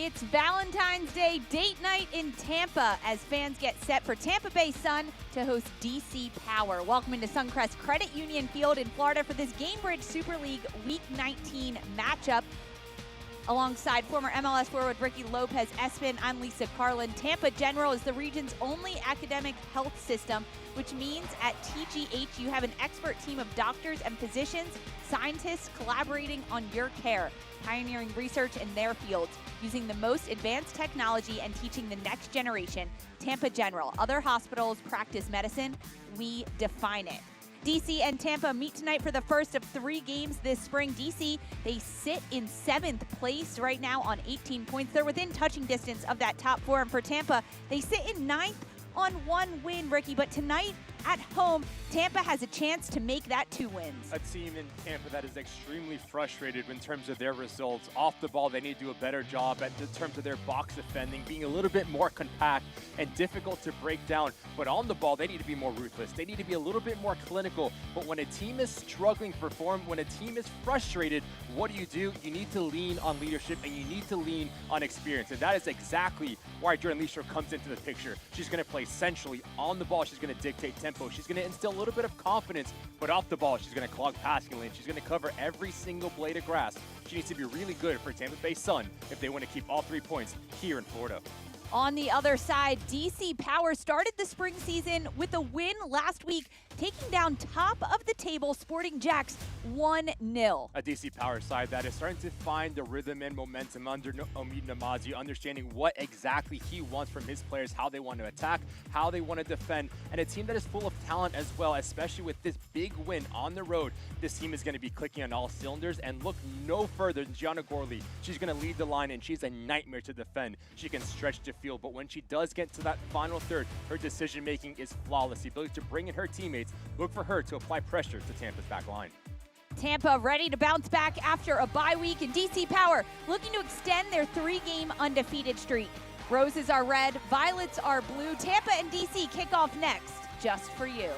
It's Valentine's Day date night in Tampa as fans get set for Tampa Bay Sun to host DC Power. Welcome into Suncrest Credit Union Field in Florida for this Gamebridge Super League Week 19 matchup. Alongside former MLS forward Ricky Lopez Espin, I'm Lisa Carlin. Tampa General is the region's only academic health system, which means at TGH you have an expert team of doctors and physicians, scientists collaborating on your care, pioneering research in their fields, using the most advanced technology and teaching the next generation. Tampa General. Other hospitals practice medicine. We define it. DC and Tampa meet tonight for the first of 3 games this spring. DC, they sit in 7th place right now on 18 points. They're within touching distance of that top 4. And for Tampa, they sit in 9th on 1 win, Ricky. But tonight at home, Tampa has a chance to make that 2 wins. A team in Tampa that is extremely frustrated in terms of their results. Off the ball, they need to do a better job in terms of their box defending, being a little bit more compact and difficult to break down. But on the ball, they need to be more ruthless. They need to be a little bit more clinical. But when a team is struggling to perform, when a team is frustrated, what do? You need to lean on leadership and you need to lean on experience. And that is exactly why Jordan Leisure comes into the picture. She's going to play centrally. On the ball, she's going to dictate tempo. She's going to instill a little bit of confidence, but off the ball, she's going to clog passing lanes. She's going to cover every single blade of grass. She needs to be really good for Tampa Bay Sun if they want to keep all 3 points here in Florida. On the other side, DC Power started the spring season with a win last week, taking down top of the table Sporting Jacks 1-0. A DC Power side that is starting to find the rhythm and momentum under Omid Namazi, understanding what exactly he wants from his players, how they want to attack, how they want to defend, and a team that is full of talent as well, especially with this big win on the road. This team is going to be clicking on all cylinders, and look no further than Gianna Gorley. She's going to lead the line, and she's a nightmare to defend. She can stretch the field, but when she does get to that final third, her decision-making is flawless. The ability to bring in her teammates, look for her to apply pressure to Tampa's back line. Tampa ready to bounce back after a bye week, and DC Power looking to extend their 3-game undefeated streak. Roses are red, violets are blue. Tampa and DC kick off next, just for you.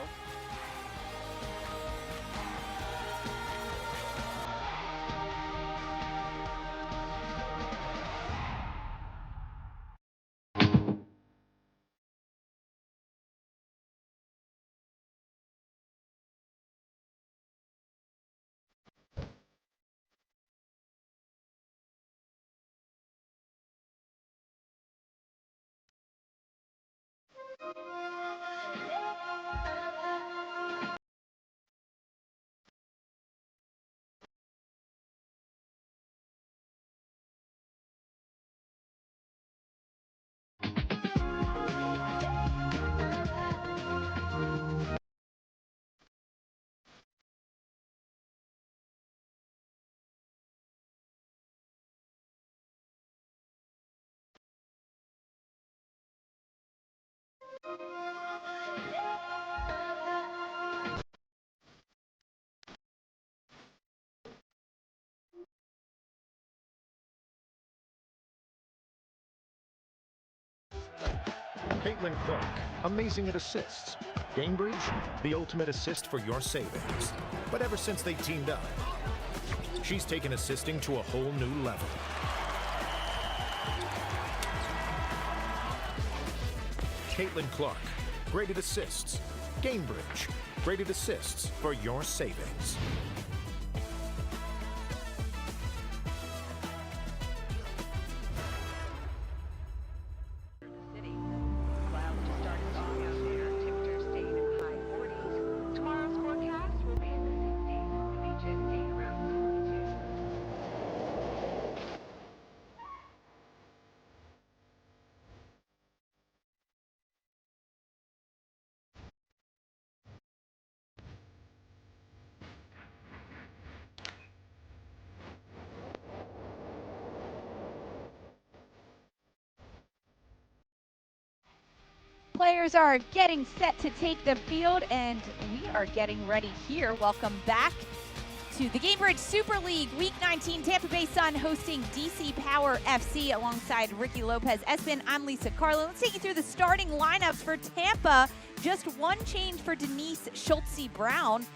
Caitlin Clark, amazing at assists. Gainbridge, the ultimate assist for your savings. But ever since they teamed up, she's taken assisting to a whole new level. Caitlin Clark, great at assists. Gainbridge, great at assists for your savings. Players are getting set to take the field, and we are getting ready here. Welcome back to the Gamebridge Super League Week 19. Tampa Bay Sun hosting DC Power FC alongside Ricky Lopez Espin. I'm Lisa Carlin. Let's take you through the starting lineups for Tampa. Just one change for Denise Schultze-Brown.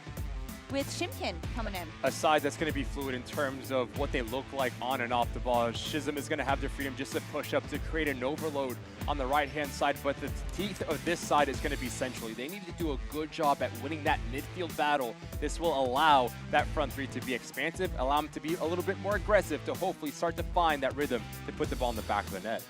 with Shimkin coming in. A side that's going to be fluid in terms of what they look like on and off the ball. Chisholm is going to have the freedom just to push up to create an overload on the right-hand side, but the teeth of this side is going to be centrally. They need to do a good job at winning that midfield battle. This will allow that front three to be expansive, allow them to be a little bit more aggressive to hopefully start to find that rhythm to put the ball in the back of the net.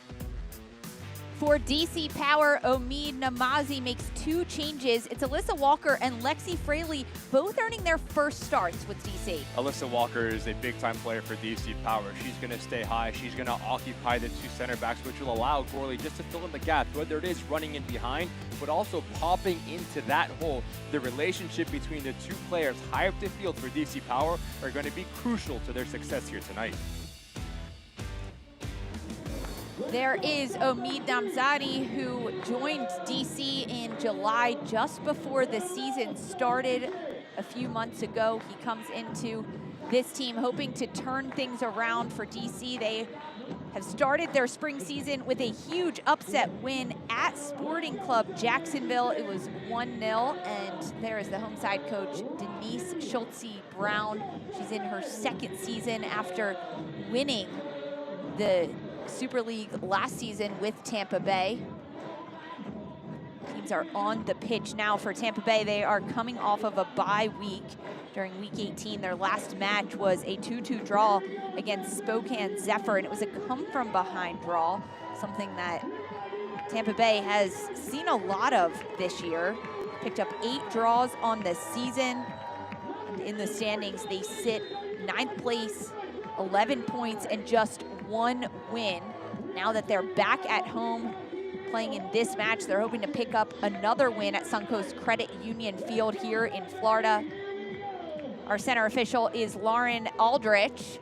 For DC Power, Omid Namazi makes 2 changes. It's Alyssa Walker and Lexi Fraley, both earning their first starts with DC. Alyssa Walker is a big-time player for DC Power. She's going to stay high. She's going to occupy the 2 center backs, which will allow Gorley just to fill in the gap, whether it is running in behind, but also popping into that hole. The relationship between the 2 players high up the field for DC Power are going to be crucial to their success here tonight. There is Omid Namzadi, who joined DC in July, just before the season started a few months ago. He comes into this team hoping to turn things around for DC. They have started their spring season with a huge upset win at Sporting Club Jacksonville. It was 1-0, and there is the home side coach, Denise Schultze Brown. She's in her 2nd season after winning the Super League last season with Tampa Bay. Teams are on the pitch now for Tampa Bay. They are coming off of a bye week during week 18. Their last match was a 2-2 draw against Spokane Zephyr, and it was a come-from-behind draw, something that Tampa Bay has seen a lot of this year. Picked up 8 draws on the season. And in the standings, they sit 9th place, 11 points, and just 1 win. Now that they're back at home playing in this match, they're hoping to pick up another win at Suncoast Credit Union Field here in Florida. Our center official is Lauren Aldrich.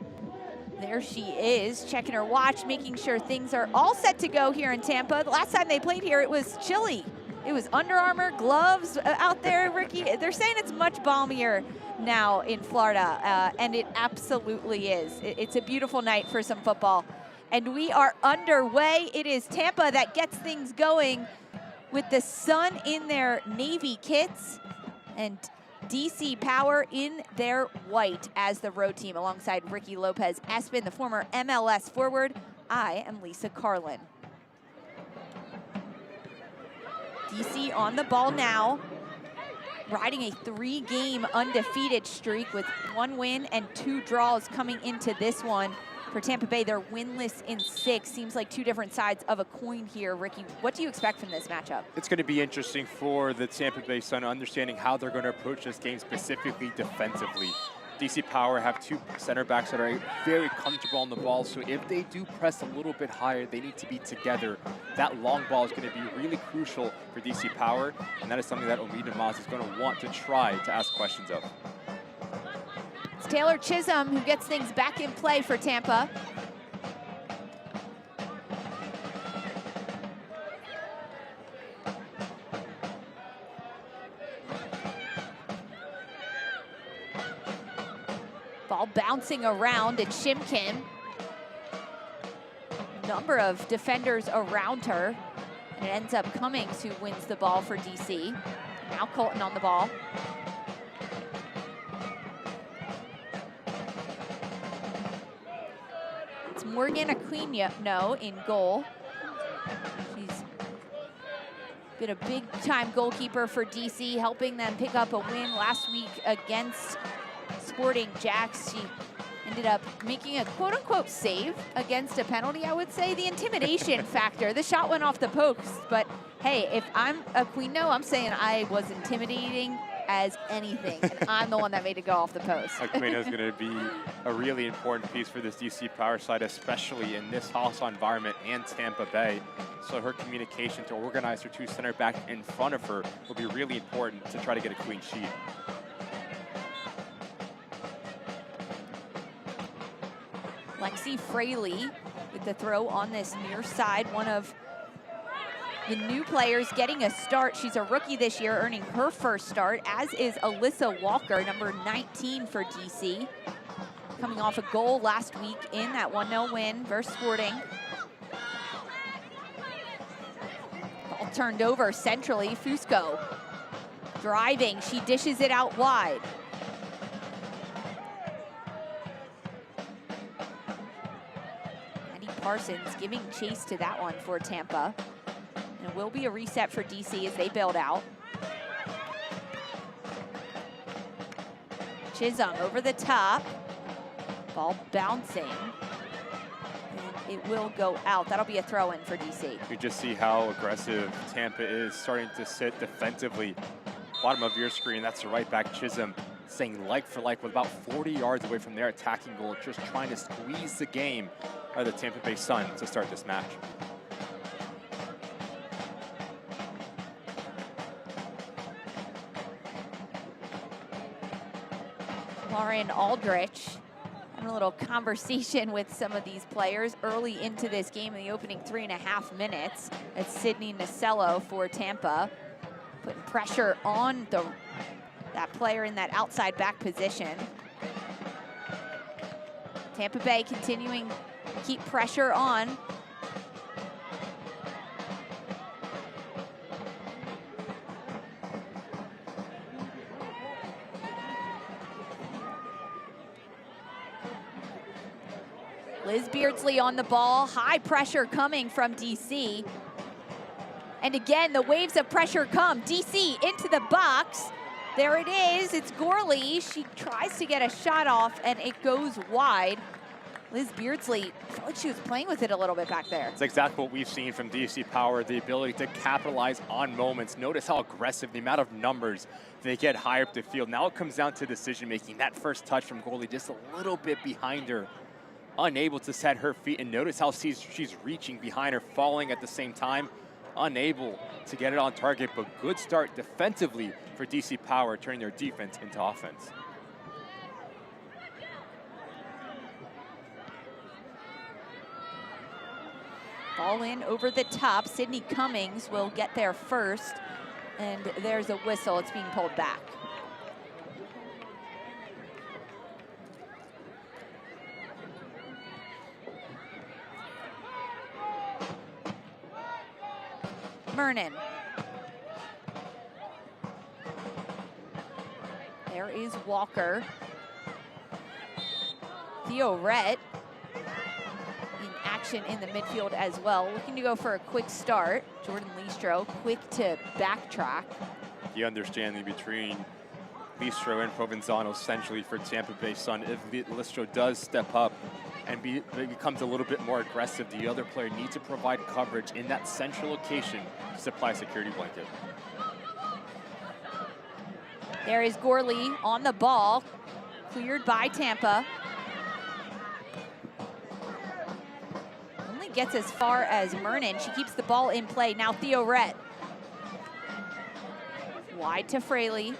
There she is, checking her watch, making sure things are all set to go here in Tampa. The last time they played here, it was chilly. It was Under Armour, gloves out there, Ricky. They're saying it's much balmier now in Florida, and it absolutely is. It's a beautiful night for some football. And we are underway. It is Tampa that gets things going with the Sun in their navy kits and DC Power in their white as the road team, alongside Ricky Lopez Espin, the former MLS forward. I am Lisa Carlin. DC on the ball now, riding a 3-game undefeated streak with 1 win and 2 draws coming into this one. For Tampa Bay, they're winless in 6. Seems like 2 different sides of a coin here. Ricky, what do you expect from this matchup? It's going to be interesting for the Tampa Bay Sun, understanding how they're going to approach this game specifically defensively. DC Power have 2 center backs that are very comfortable on the ball, so if they do press a little bit higher, they need to be together. That long ball is going to be really crucial for DC Power, and that is something that Omid Namazi is going to want to try to ask questions of. It's Taylor Chisholm who gets things back in play for Tampa. Ball bouncing around, and Shimkin. Number of defenders around her, and it ends up Cummings who wins the ball for DC. Now Colton on the ball. It's Morgan Aquino in goal. She's been a big-time goalkeeper for DC, helping them pick up a win last week against Sporting Jacks. She ended up making a quote-unquote save against a penalty, I would say. The intimidation factor. The shot went off the post, but hey, if I'm Aquino, I'm saying I was intimidating as anything, and I'm the one that made it go off the post. Aquino is going to be a really important piece for this DC Power side, especially in this hostile environment and Tampa Bay. So her communication to organize her 2 center back in front of her will be really important to try to get a clean sheet. Lexi Fraley with the throw on this near side, one of the new players getting a start. She's a rookie this year, earning her first start, as is Alyssa Walker, number 19 for DC. Coming off a goal last week in that 1-0 win versus Sporting. Ball turned over centrally. Fusco driving, she dishes it out wide. Parsons giving chase to that one for Tampa. And it will be a reset for DC as they build out. Chisholm over the top. Ball bouncing. And it will go out. That'll be a throw-in for DC. You just see how aggressive Tampa is starting to sit defensively. Bottom of your screen, that's the right back Chisholm staying like for like with about 40 yards away from their attacking goal, just trying to squeeze the game out of the Tampa Bay Sun to start this match. Lauren Aldrich having a little conversation with some of these players early into this game in the opening 3.5 minutes. It's Sydney Nasello for Tampa, putting pressure on that player in that outside back position. Tampa Bay continuing to keep pressure on. Liz Beardsley on the ball, high pressure coming from DC. And again, the waves of pressure come. DC into the box. There it is, it's Gorley. She tries to get a shot off and it goes wide. Liz Beardsley, I felt like she was playing with it a little bit back there. It's exactly what we've seen from DC Power, the ability to capitalize on moments. Notice how aggressive, the amount of numbers they get higher up the field. Now it comes down to decision making. That first touch from Gorley just a little bit behind her, unable to set her feet, and notice how she's reaching behind her, falling at the same time, unable to get it on target, but good start defensively for DC Power, turning their defense into offense. Ball in over the top. Sydney Cummings will get there first, and there's a whistle. It's being pulled back. Mernon. There is Walker. Theo Rhett in action in the midfield as well. Looking to go for a quick start. Jordan Listro, quick to backtrack. The understanding between Listro and Provenzano essentially for Tampa Bay Sun. If Listro does step up and becomes a little bit more aggressive, the other player needs to provide coverage in that central location to supply a security blanket. There is Gorley on the ball, cleared by Tampa. Only gets as far as Mernon. She keeps the ball in play. Now Theo Rhett. Wide to Fraley.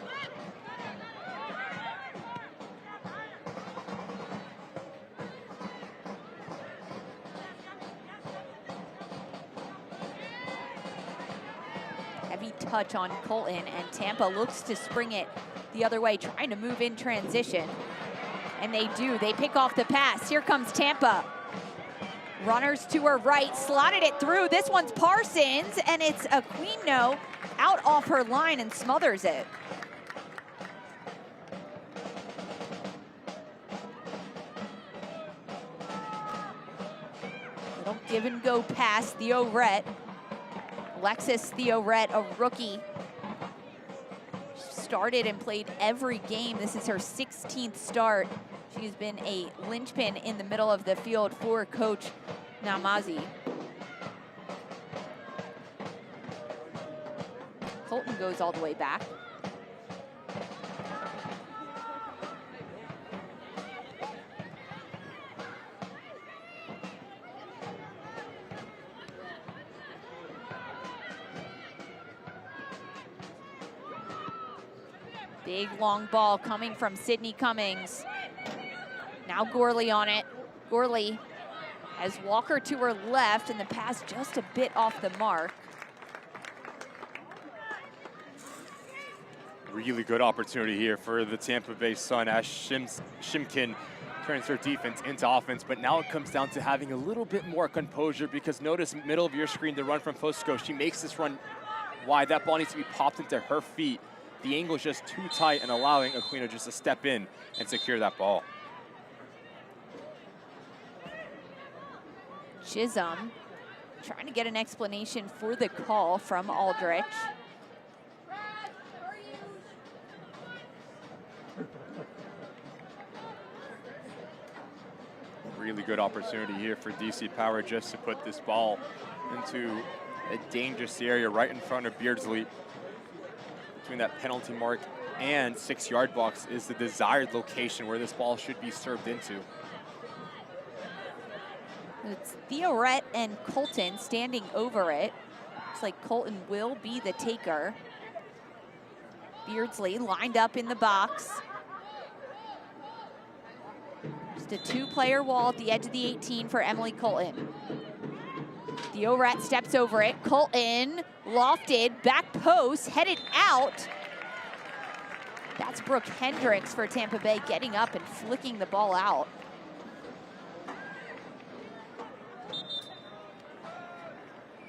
Heavy touch on Colton, and Tampa looks to spring it the other way, trying to move in transition. And they do. They pick off the pass. Here comes Tampa. Runners to her right, slotted it through. This one's Parsons, and it's Aquino out off her line and smothers it. Little give and go pass, Theo Rhett. Alexis Theo Rhett, a rookie. Started and played every game. This is her 16th start. She's been a linchpin in the middle of the field for Coach Namazi. Colton goes all the way back. Big long ball coming from Sydney Cummings. Now Gorley on it. Gorley has Walker to her left, and the pass just a bit off the mark. Really good opportunity here for the Tampa Bay Sun as Shimkin turns her defense into offense, but now it comes down to having a little bit more composure, because notice middle of your screen, the run from Postgame. She makes this run wide. That ball needs to be popped into her feet. The angle is just too tight and allowing Aquino just to step in and secure that ball. Chisholm trying to get an explanation for the call from Aldrich. Really good opportunity here for DC Power just to put this ball into a dangerous area right in front of Beardsley. Between that penalty mark and 6-yard box is the desired location where this ball should be served into. It's Theoret and Colton standing over it. Looks like Colton will be the taker. Beardsley lined up in the box. Just a 2-player wall at the edge of the 18 for Emily Colton. Theoret steps over it. Colton lofted, back post, headed out. That's Brooke Hendricks for Tampa Bay getting up and flicking the ball out.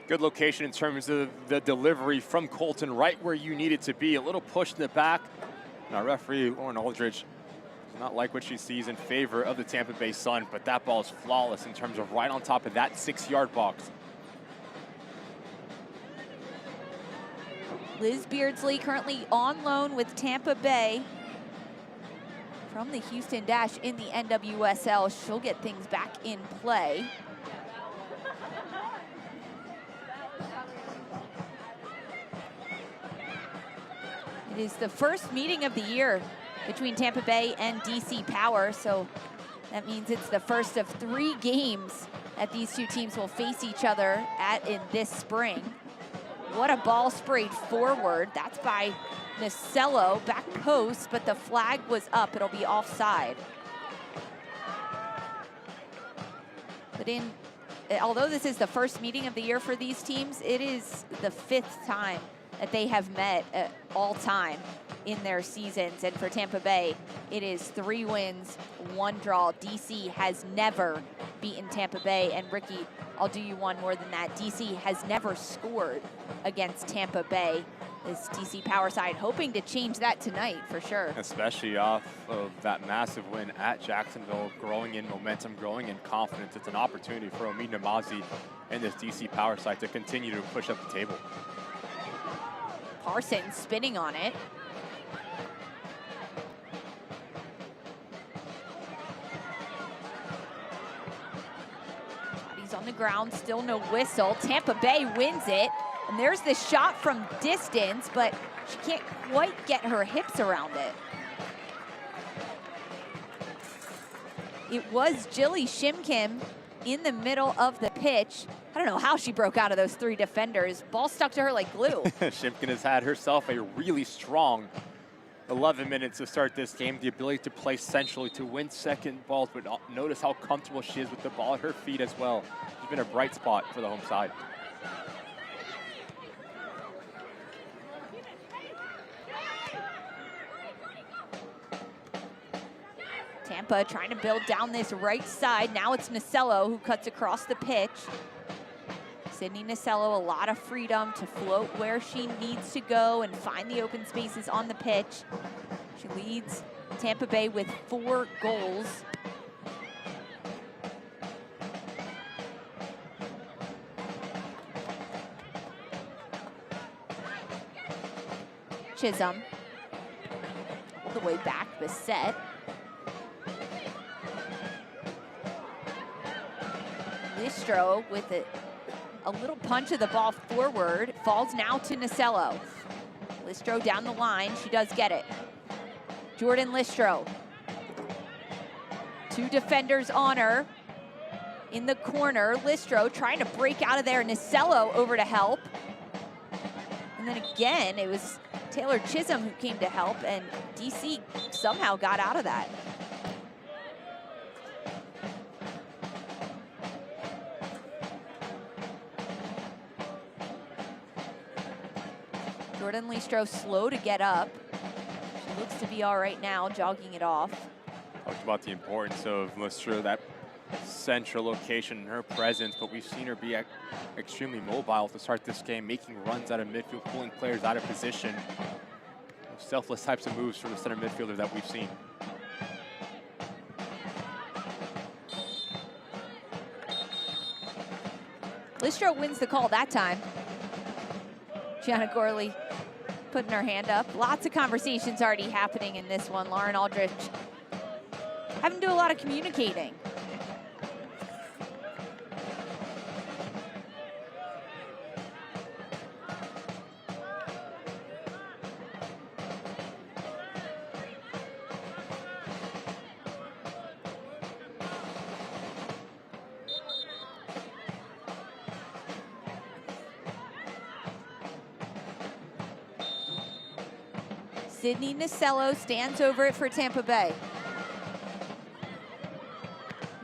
Good location in terms of the delivery from Colton, right where you need it to be. A little push in the back. And our referee, Lauren Aldridge, does not like what she sees in favor of the Tampa Bay Sun, but that ball is flawless in terms of right on top of that 6-yard box. Liz Beardsley currently on loan with Tampa Bay from the Houston Dash in the NWSL. She'll get things back in play. It is the first meeting of the year between Tampa Bay and DC Power, so that means it's the first of 3 games that these two teams will face each other at in this spring. What a ball sprayed forward. That's by Nasello, back post, but the flag was up. It'll be offside. But although this is the first meeting of the year for these teams, it is the 5th time that they have met all time in their seasons. And for Tampa Bay, it is 3 wins, 1 draw. DC has never beaten Tampa Bay. And Ricky, I'll do you one more than that. DC has never scored against Tampa Bay. This DC Power side hoping to change that tonight for sure. Especially off of that massive win at Jacksonville, growing in momentum, growing in confidence. It's an opportunity for Omi Namazi and this DC Power side to continue to push up the table. Parsons spinning on it. He's on the ground, still no whistle. Tampa Bay wins it. And there's the shot from distance, but she can't quite get her hips around it. It was Jilly Shimkim in the middle of the pitch. I don't know how she broke out of those 3 defenders. Ball stuck to her like glue. Shimkin has had herself a really strong 11 minutes to start this game. The ability to play centrally, to win second balls, but notice how comfortable she is with the ball at her feet as well. She's been a bright spot for the home side. Tampa trying to build down this right side. Now it's Nasello who cuts across the pitch. Sydney Nasello, a lot of freedom to float where she needs to go and find the open spaces on the pitch. She leads Tampa Bay with 4 goals. Chisholm, all the way back, Bissett. Listro with a little punch of the ball forward. Falls now to Nasello. Listro down the line. She does get it. Jordan Listro. 2 defenders on her. In the corner, Listro trying to break out of there. Nasello over to help. And then again, it was Taylor Chisholm who came to help, and DC somehow got out of that. Jordan Listro slow to get up. She looks to be all right now, jogging it off. Talked about the importance of Listro, that central location, her presence, but we've seen her be extremely mobile to start this game, making runs out of midfield, pulling players out of position. Selfless types of moves from the center midfielder that we've seen. Listro wins the call that time. Gianna Gorley putting her hand up. Lots of conversations already happening in this one. Lauren Aldrich having to do a lot of communicating. Sydney Nasello stands over it for Tampa Bay.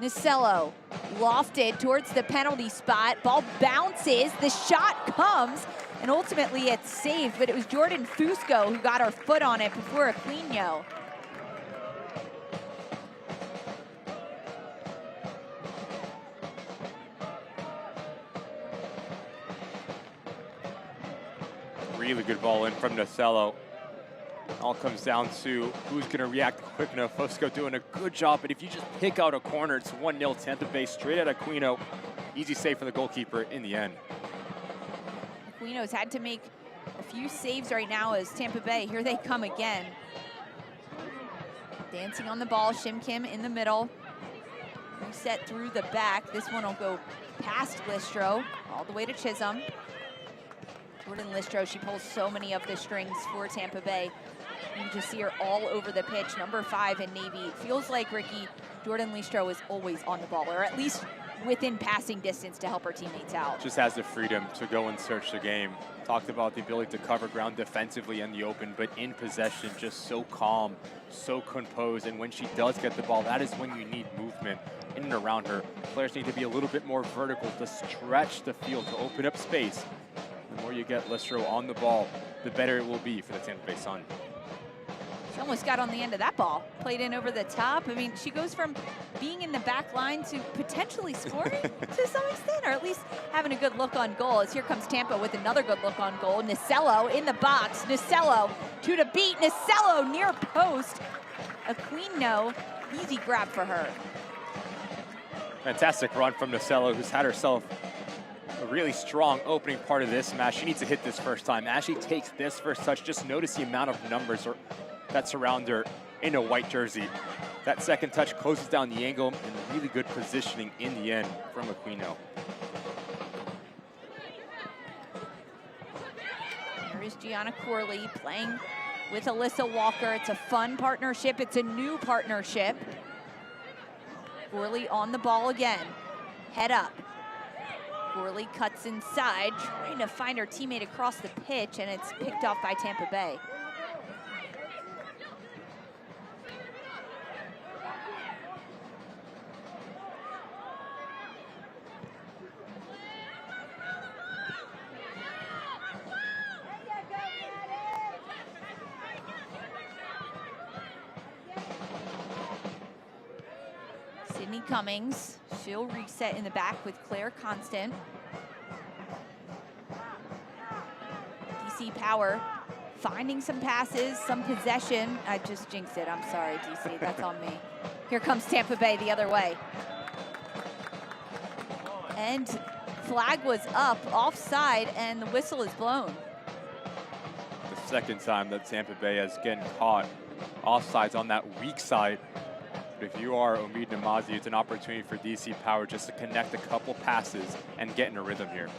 Nasello lofted towards the penalty spot. Ball bounces, the shot comes, and ultimately it's saved, but it was Jordan Fusco who got her foot on it before Aquino. Really good ball in from Nasello. All comes down to who's going to react quick enough. Fusco doing a good job, but if you just pick out a corner, it's 1-0 Tampa Bay straight at Aquino. Easy save for the goalkeeper in the end. Aquino's had to make a few saves right now as Tampa Bay. Here they come again. Dancing on the ball, Shim Kim in the middle. Reset through the back. This one will go past Listro, all the way to Chisholm. Jordan Listro, she pulls so many of the strings for Tampa Bay. You just see her all over the pitch, number 5 in Navy. It feels like, Ricky, Jordan Listro is always on the ball, or at least within passing distance to help her teammates out. Just has the freedom to go and search the game. Talked about the ability to cover ground defensively in the open, but in possession, just so calm, so composed. And when she does get the ball, that is when you need movement in and around her. Players need to be a little bit more vertical to stretch the field, to open up space. The more you get Listro on the ball, the better it will be for the Tampa Bay Sun. She almost got on the end of that ball. Played in over the top. I mean, she goes from being in the back line to potentially scoring to some extent, or at least having a good look on goal. As here comes Tampa with another good look on goal. Nasello in the box. Nasello to the beat. Nasello near post. Aquino, easy grab for her. Fantastic run from Nasello, who's had herself a really strong opening part of this match. She needs to hit this first time. As she takes this first touch, just notice the amount of numbers that surround her in a white jersey. That second touch closes down the angle, and really good positioning in the end from Aquino. There is Gianna Corley playing with Alyssa Walker. It's a fun partnership. It's a new partnership. Corley on the ball again. Head up. Corley cuts inside, trying to find her teammate across the pitch, and it's picked off by Tampa Bay. Sydney Cummings, she'll reset in the back with Claire Constant. DC Power finding some passes, some possession. I just jinxed it, I'm sorry, DC, that's on me. Here comes Tampa Bay the other way. And flag was up, offside, and the whistle is blown. The second time that Tampa Bay has getting caught offsides on that weak side. But if you are Omid Namazi, it's an opportunity for DC Power just to connect a couple passes and get in a rhythm here.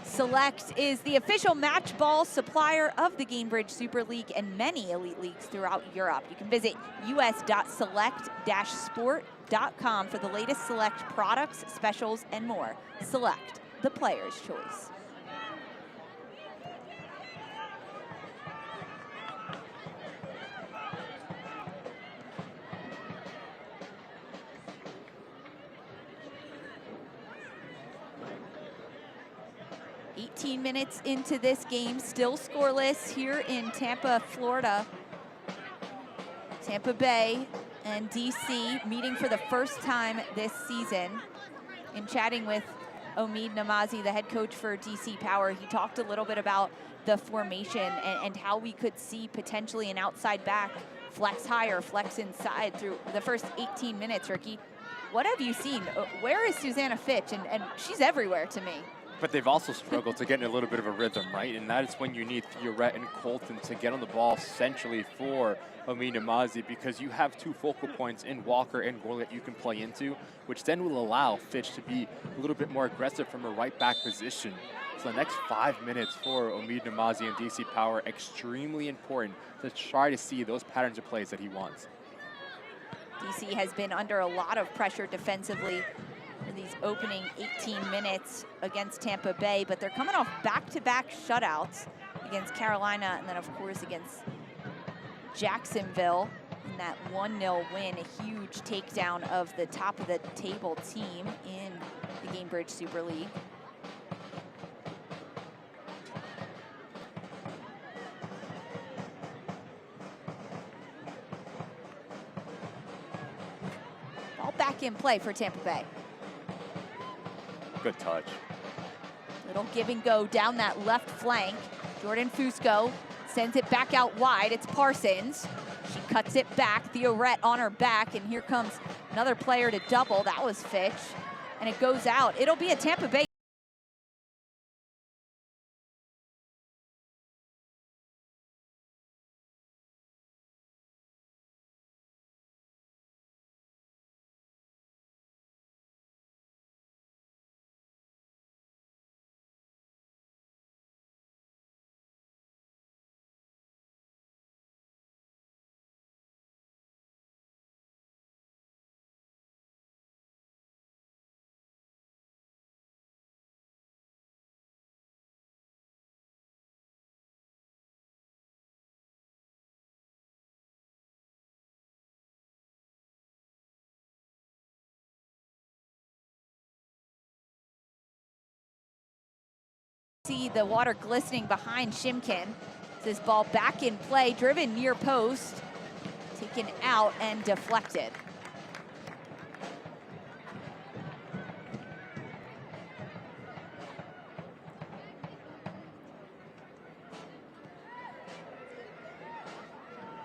Select is the official match ball supplier of the Gainbridge Super League and many elite leagues throughout Europe. You can visit us.select-sport.com for the latest Select products, specials, and more. Select, the player's choice. Minutes into this game, still scoreless here in Tampa, Florida. Tampa Bay and DC meeting for the first time this season. In chatting with Omid Namazi, the head coach for DC Power, he talked a little bit about the formation and how we could see potentially an outside back flex higher, flex inside through the first 18 minutes, Ricky. what have you seen? Where is Susanna Fitch? And she's everywhere to me. But they've also struggled to get in a little bit of a rhythm, right? And that is when you need Theorette and Colton to get on the ball centrally for Omid Namazi, because you have two focal points in Walker and Gorley that you can play into, which then will allow Fitch to be a little bit more aggressive from a right back position. So the next 5 minutes for Omid Namazi and DC Power, extremely important to try to see those patterns of plays that he wants. DC has been under a lot of pressure defensively in these opening 18 minutes against Tampa Bay, but they're coming off back-to-back shutouts against Carolina and then, of course, against Jacksonville in that 1-0 win, a huge takedown of the top-of-the-table team in the Gainbridge Super League. Ball back in play for Tampa Bay. Good touch. Little give and go down that left flank. Jordan Fusco sends it back out wide. It's Parsons. She cuts it back. Theorette on her back, and here comes another player to double. That was Fitch, and it goes out. It'll be a Tampa Bay. See the water glistening behind Shimkin. This ball back in play, driven near post, taken out and deflected.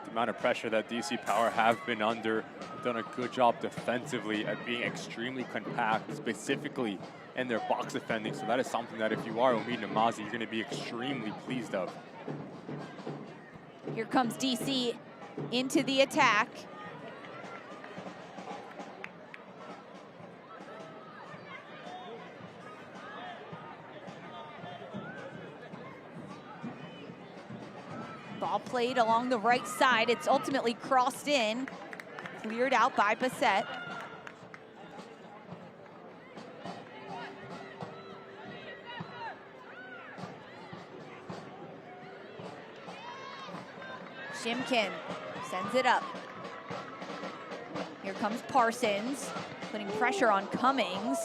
The amount of pressure that DC Power have been under, done a good job defensively at being extremely compact, specifically in their box defending. So that is something that if you are Omid Namazi, you're going to be extremely pleased of. Here comes DC into the attack. Ball played along the right side. It's ultimately crossed in, cleared out by Bassett. Shimkin sends it up. Here comes Parsons, putting pressure on Cummings.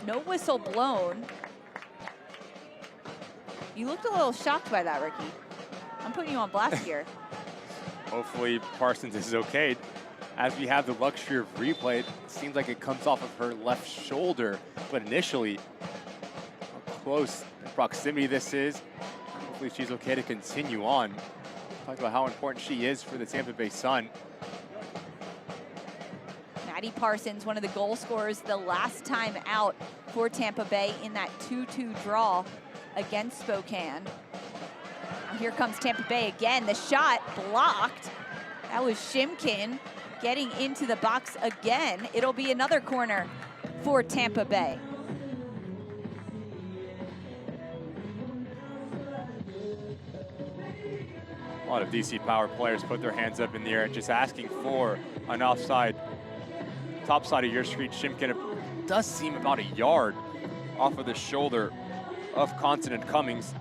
No whistle blown. You looked a little shocked by that, Ricky. I'm putting you on blast here. Hopefully Parsons is okay. As we have the luxury of replay, it seems like it comes off of her left shoulder, but initially, how close proximity this is. Hopefully she's okay to continue on. Talk about how important she is for the Tampa Bay Sun. Maddie Parsons, one of the goal scorers the last time out for Tampa Bay in that 2-2 draw against Spokane. Now here comes Tampa Bay again. The shot blocked. That was Shimkin getting into the box again. It'll be another corner for Tampa Bay. A lot of DC Power players put their hands up in the air, just asking for an offside. Top side of your screen, Shimkin does seem about a yard off of the shoulder of Continent Cummings.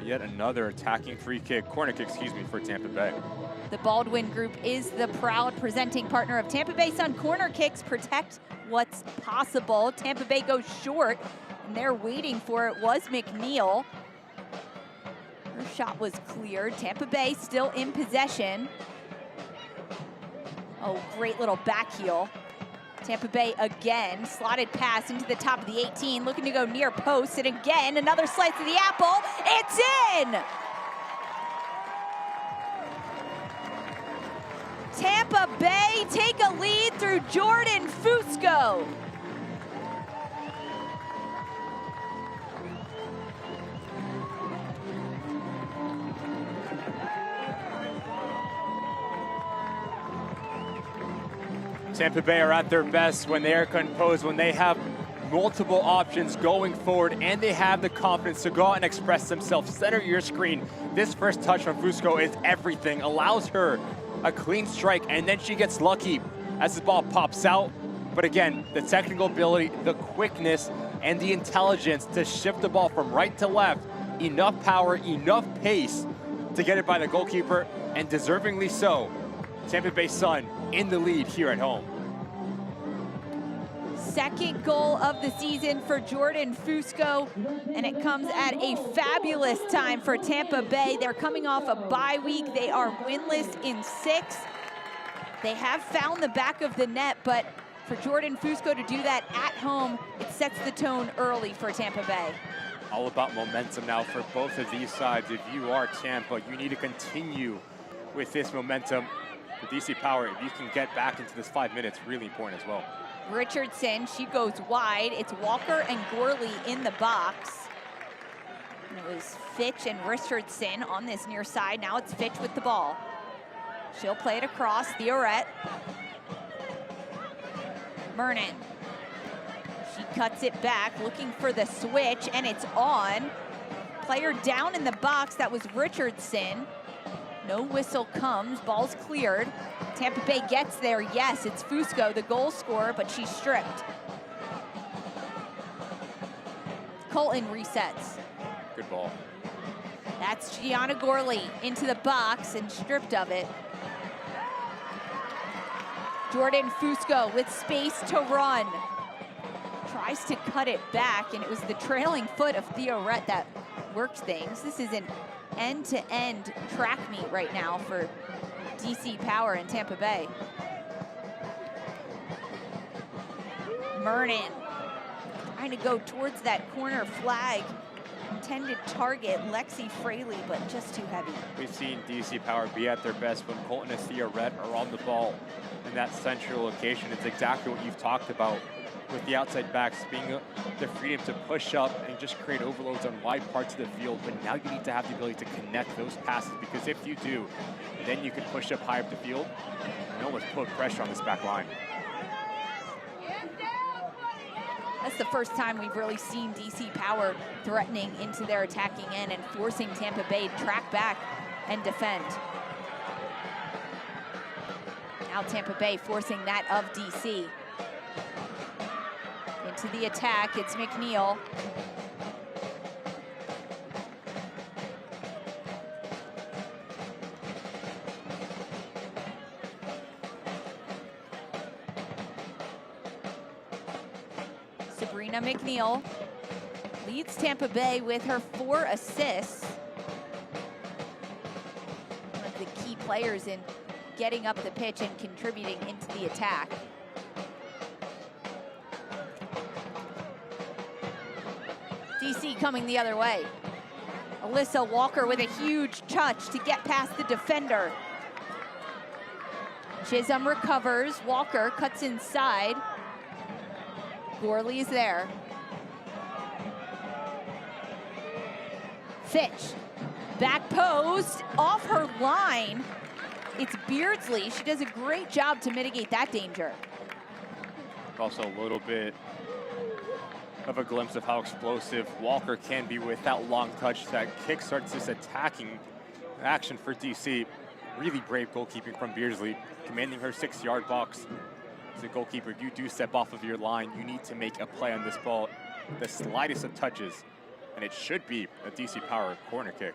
Yet another attacking corner kick, for Tampa Bay. The Baldwin Group is the proud presenting partner of Tampa Bay Sun. Corner kicks protect what's possible. Tampa Bay goes short, and they're waiting for it. Was McNeil. Her shot was cleared. Tampa Bay still in possession. Oh, great little back heel. Tampa Bay again, slotted pass into the top of the 18, looking to go near post, and again, another slice of the apple. It's in! Tampa Tampa Bay take a lead through Jordan Fusco. Tampa Bay are at their best when they are composed, when they have multiple options going forward, and they have the confidence to go out and express themselves. Center your screen. This first touch from Fusco is everything. Allows her a clean strike, and then she gets lucky as the ball pops out. But again, the technical ability, the quickness, and the intelligence to shift the ball from right to left. Enough power, enough pace to get it by the goalkeeper, and deservingly so. Tampa Bay Sun in the lead here at home. Second goal of the season for Jordan Fusco, and it comes at a fabulous time for Tampa Bay. They're coming off a bye week. They are winless in 6. They have found the back of the net, but for Jordan Fusco to do that at home, it sets the tone early for Tampa Bay. All about momentum now for both of these sides. If you are Tampa, you need to continue with this momentum. The DC Power, if you can get back into this 5 minutes, really important as well. Richardson, she goes wide. It's Walker and Gorley in the box. And it was Fitch and Richardson on this near side. Now it's Fitch with the ball. She'll play it across. Theoret. Mernon. She cuts it back, looking for the switch, and it's on. Player down in the box. That was Richardson. No whistle comes, ball's cleared. Tampa Bay gets there, yes, it's Fusco, the goal scorer, but she's stripped. Colton resets. Good ball. That's Gianna Gorley into the box and stripped of it. Jordan Fusco with space to run. Tries to cut it back, and it was the trailing foot of Theoret that worked things. This is an end-to-end track meet right now for DC Power and Tampa Bay. Mernon trying to go towards that corner flag. Intended target, Lexi Fraley, but just too heavy. We've seen DC Power be at their best when Colton and Theoret are on the ball in that central location. It's exactly what you've talked about with the outside backs being the freedom to push up and just create overloads on wide parts of the field. But now you need to have the ability to connect those passes, because if you do, then you can push up high up the field and almost put pressure on this back line. That's the first time we've really seen DC Power threatening into their attacking end and forcing Tampa Bay to track back and defend. Now Tampa Bay forcing that of DC. Into the attack, it's McNeil. Sabrina McNeil leads Tampa Bay with her 4 assists. One of the key players in getting up the pitch and contributing into the attack. DC coming the other way. Alyssa Walker with a huge touch to get past the defender. Chisholm recovers. Walker cuts inside. Gorley is there. Fitch, back post, off her line. It's Beardsley. She does a great job to mitigate that danger. Also a little bit of a glimpse of how explosive Walker can be with that long touch that kickstarts this attacking action for DC. Really brave goalkeeping from Beardsley, commanding her 6-yard box. As a goalkeeper, you do step off of your line. You need to make a play on this ball, the slightest of touches, and it should be a DC Power corner kick.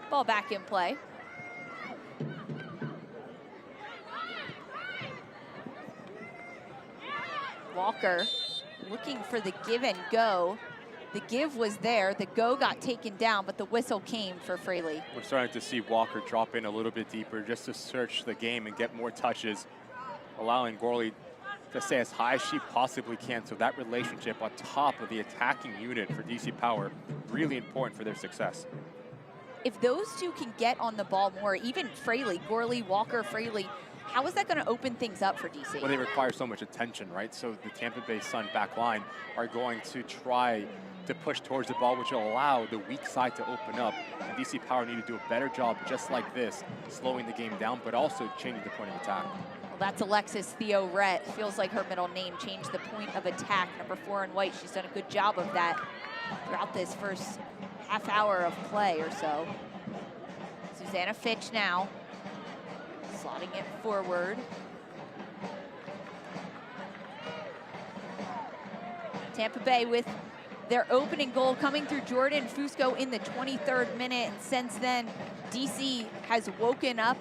Ball back in play. Walker looking for the give and go. The give was there, the go got taken down, but the whistle came for Fraley. We're starting to see Walker drop in a little bit deeper just to search the game and get more touches, allowing Gorley to stay as high as she possibly can. So that relationship on top of the attacking unit for DC Power, really important for their success. If those two can get on the ball more, even Fraley, Gorley, Walker, Fraley, how is that going to open things up for DC? Well, they require so much attention, right? So the Tampa Bay Sun back line are going to try to push towards the ball, which will allow the weak side to open up. And DC Power need to do a better job, just like this, slowing the game down, but also changing the point of attack. Well, that's Alexis Theo-Rett. Feels like her middle name changed the point of attack. Number 4 in white. She's done a good job of that throughout this first half hour of play or so. Susanna Fitch now, slotting it forward. Tampa Bay with their opening goal coming through Jordan Fusco in the 23rd minute. And since then, DC has woken up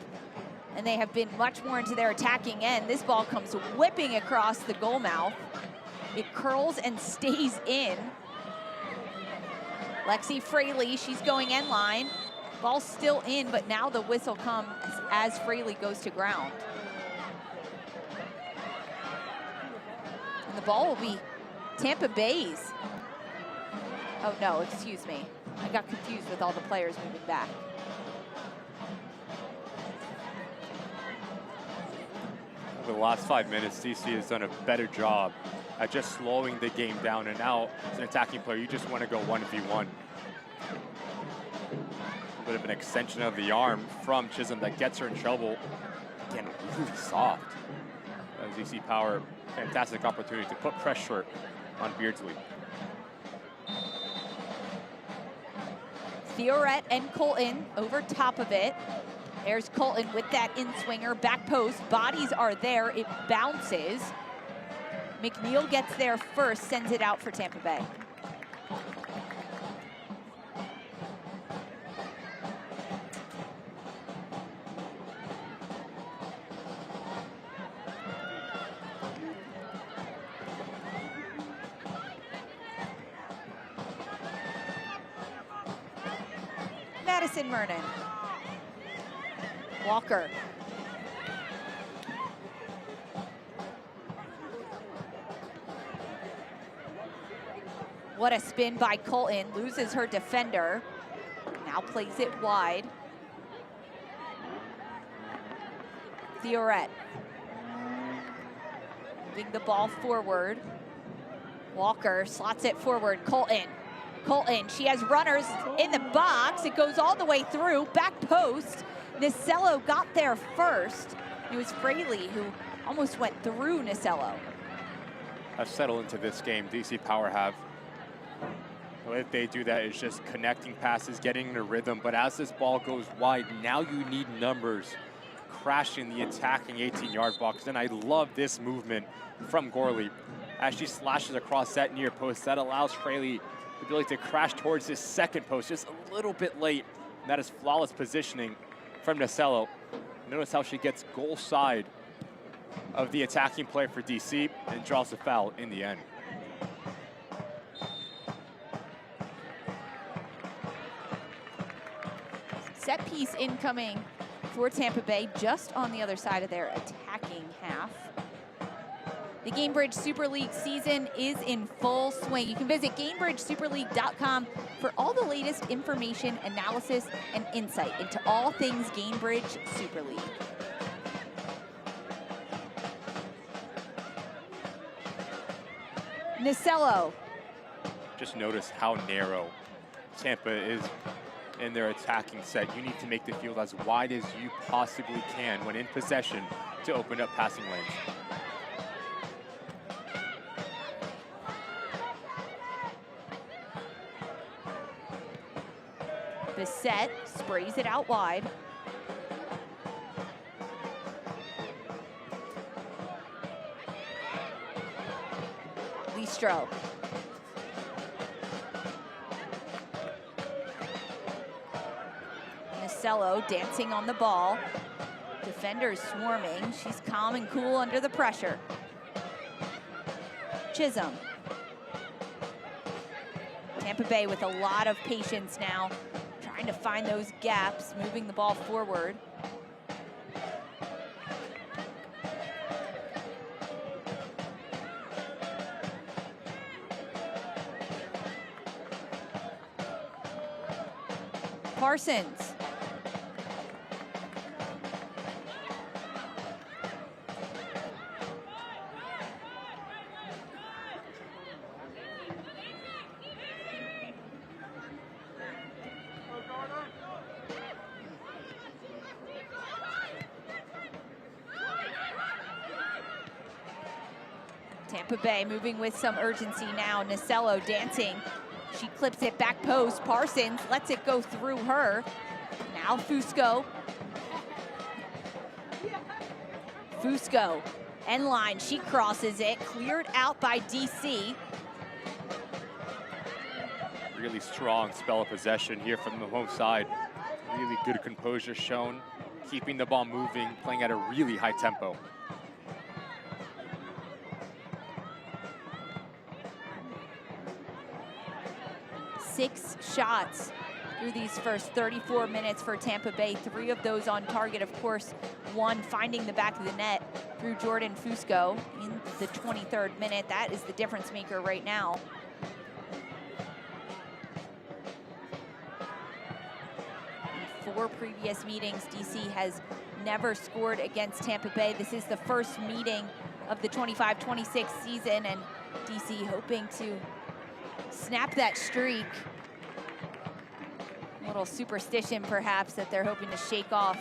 and they have been much more into their attacking end. This ball comes whipping across the goal mouth. It curls and stays in. Lexi Fraley, she's going end line. Ball's still in, but now the whistle comes as Fraley goes to ground. And the ball will be Tampa Bay's. Oh no, excuse me. I got confused with all the players moving back. Over the last 5 minutes, DC has done a better job at just slowing the game down. And now, as an attacking player, you just want to go 1v1. A bit of an extension of the arm from Chisholm that gets her in trouble. Again, really soft. As DC Power, fantastic opportunity to put pressure on Beardsley. Theo-Rett and Colton over top of it. There's Colton with that in-swinger, back post. Bodies are there, it bounces. McNeil gets there first, sends it out for Tampa Bay. Madison Mernon. Walker. What a spin by Colton, loses her defender. Now plays it wide. Theo-Rett. Moving the ball forward. Walker slots it forward, Colton. Colton, she has runners in the box. It goes all the way through, back post. Nicello got there first. It was Fraley who almost went through Nicello. Have settled into this game, DC Power have. The way they do that is just connecting passes, getting in a rhythm. But as this ball goes wide, now you need numbers crashing the attacking 18-yard box. And I love this movement from Gorley. As she slashes across that near post, that allows Fraley the ability to crash towards this second post just a little bit late. And that is flawless positioning from Nicello. Notice how she gets goal side of the attacking player for DC and draws the foul in the end. Set piece incoming for Tampa Bay, just on the other side of their attacking half. The Gamebridge Super League season is in full swing. You can visit GainbridgeSuperLeague.com for all the latest information, analysis, and insight into all things Gamebridge Super League. Nicello. Just notice how narrow Tampa is in their attacking set. You need to make the field as wide as you possibly can when in possession to open up passing lanes. Bissett sprays it out wide. Listro. Nicello dancing on the ball. Defenders swarming. She's calm and cool under the pressure. Chisholm. Tampa Bay with a lot of patience now, trying to find those gaps, moving the ball forward. Parsons. Tampa Bay moving with some urgency now. Nasello dancing. She clips it back post. Parsons lets it go through her. Now Fusco. Fusco, end line. She crosses it. Cleared out by DC. Really strong spell of possession here from the home side. Really good composure shown. Keeping the ball moving, playing at a really high tempo. 6 shots through these first 34 minutes for Tampa Bay. 3 of those on target, of course, 1 finding the back of the net through Jordan Fusco in the 23rd minute. That is the difference maker right now. In 4 previous meetings, DC has never scored against Tampa Bay. This is the first meeting of the 25-26 season, and DC hoping to snap that streak. A little superstition, perhaps, that they're hoping to shake off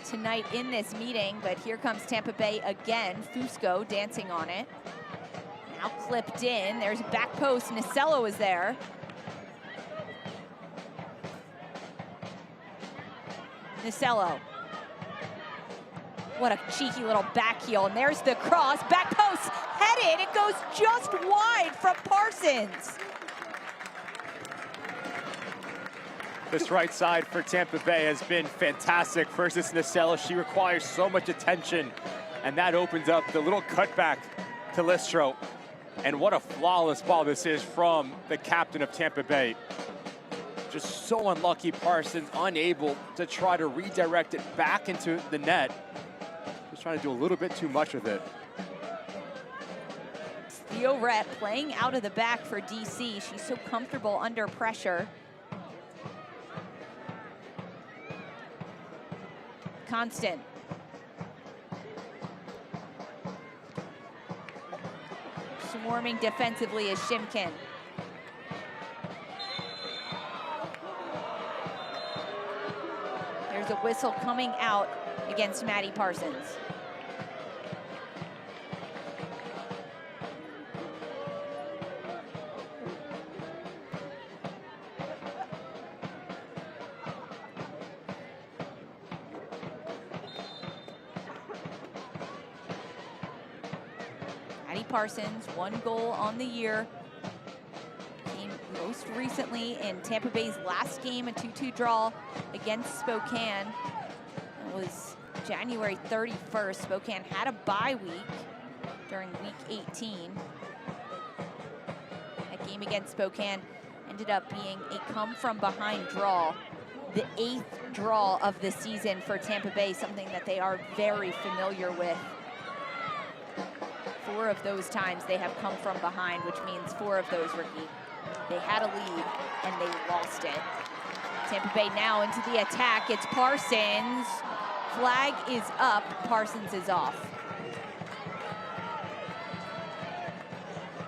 tonight in this meeting. But here comes Tampa Bay again. Fusco dancing on it. Now clipped in. There's a back post. Nasello is there. Nasello. What a cheeky little back heel. And there's the cross. Back post headed. It goes just wide from Parsons. This right side for Tampa Bay has been fantastic versus Nasello. She requires so much attention, and that opens up the little cutback to Listro. And what a flawless ball this is from the captain of Tampa Bay. Just so unlucky, Parsons unable to try to redirect it back into the net. Just trying to do a little bit too much with it. Theo Rett playing out of the back for DC. She's so comfortable under pressure. Constant. Swarming defensively is Shimkin. There's a whistle coming out against Maddie Parsons. Parsons, 1 goal on the year. Came most recently in Tampa Bay's last game, a 2-2 draw against Spokane. It was January 31st. Spokane had a bye week during week 18. That game against Spokane ended up being a come-from-behind draw. The 8th draw of the season for Tampa Bay, something that they are very familiar with. 4 of those times they have come from behind, which means 4 of those, Ricky, they had a lead and they lost it. Tampa Bay now into the attack. It's Parsons. Flag is up. Parsons is off.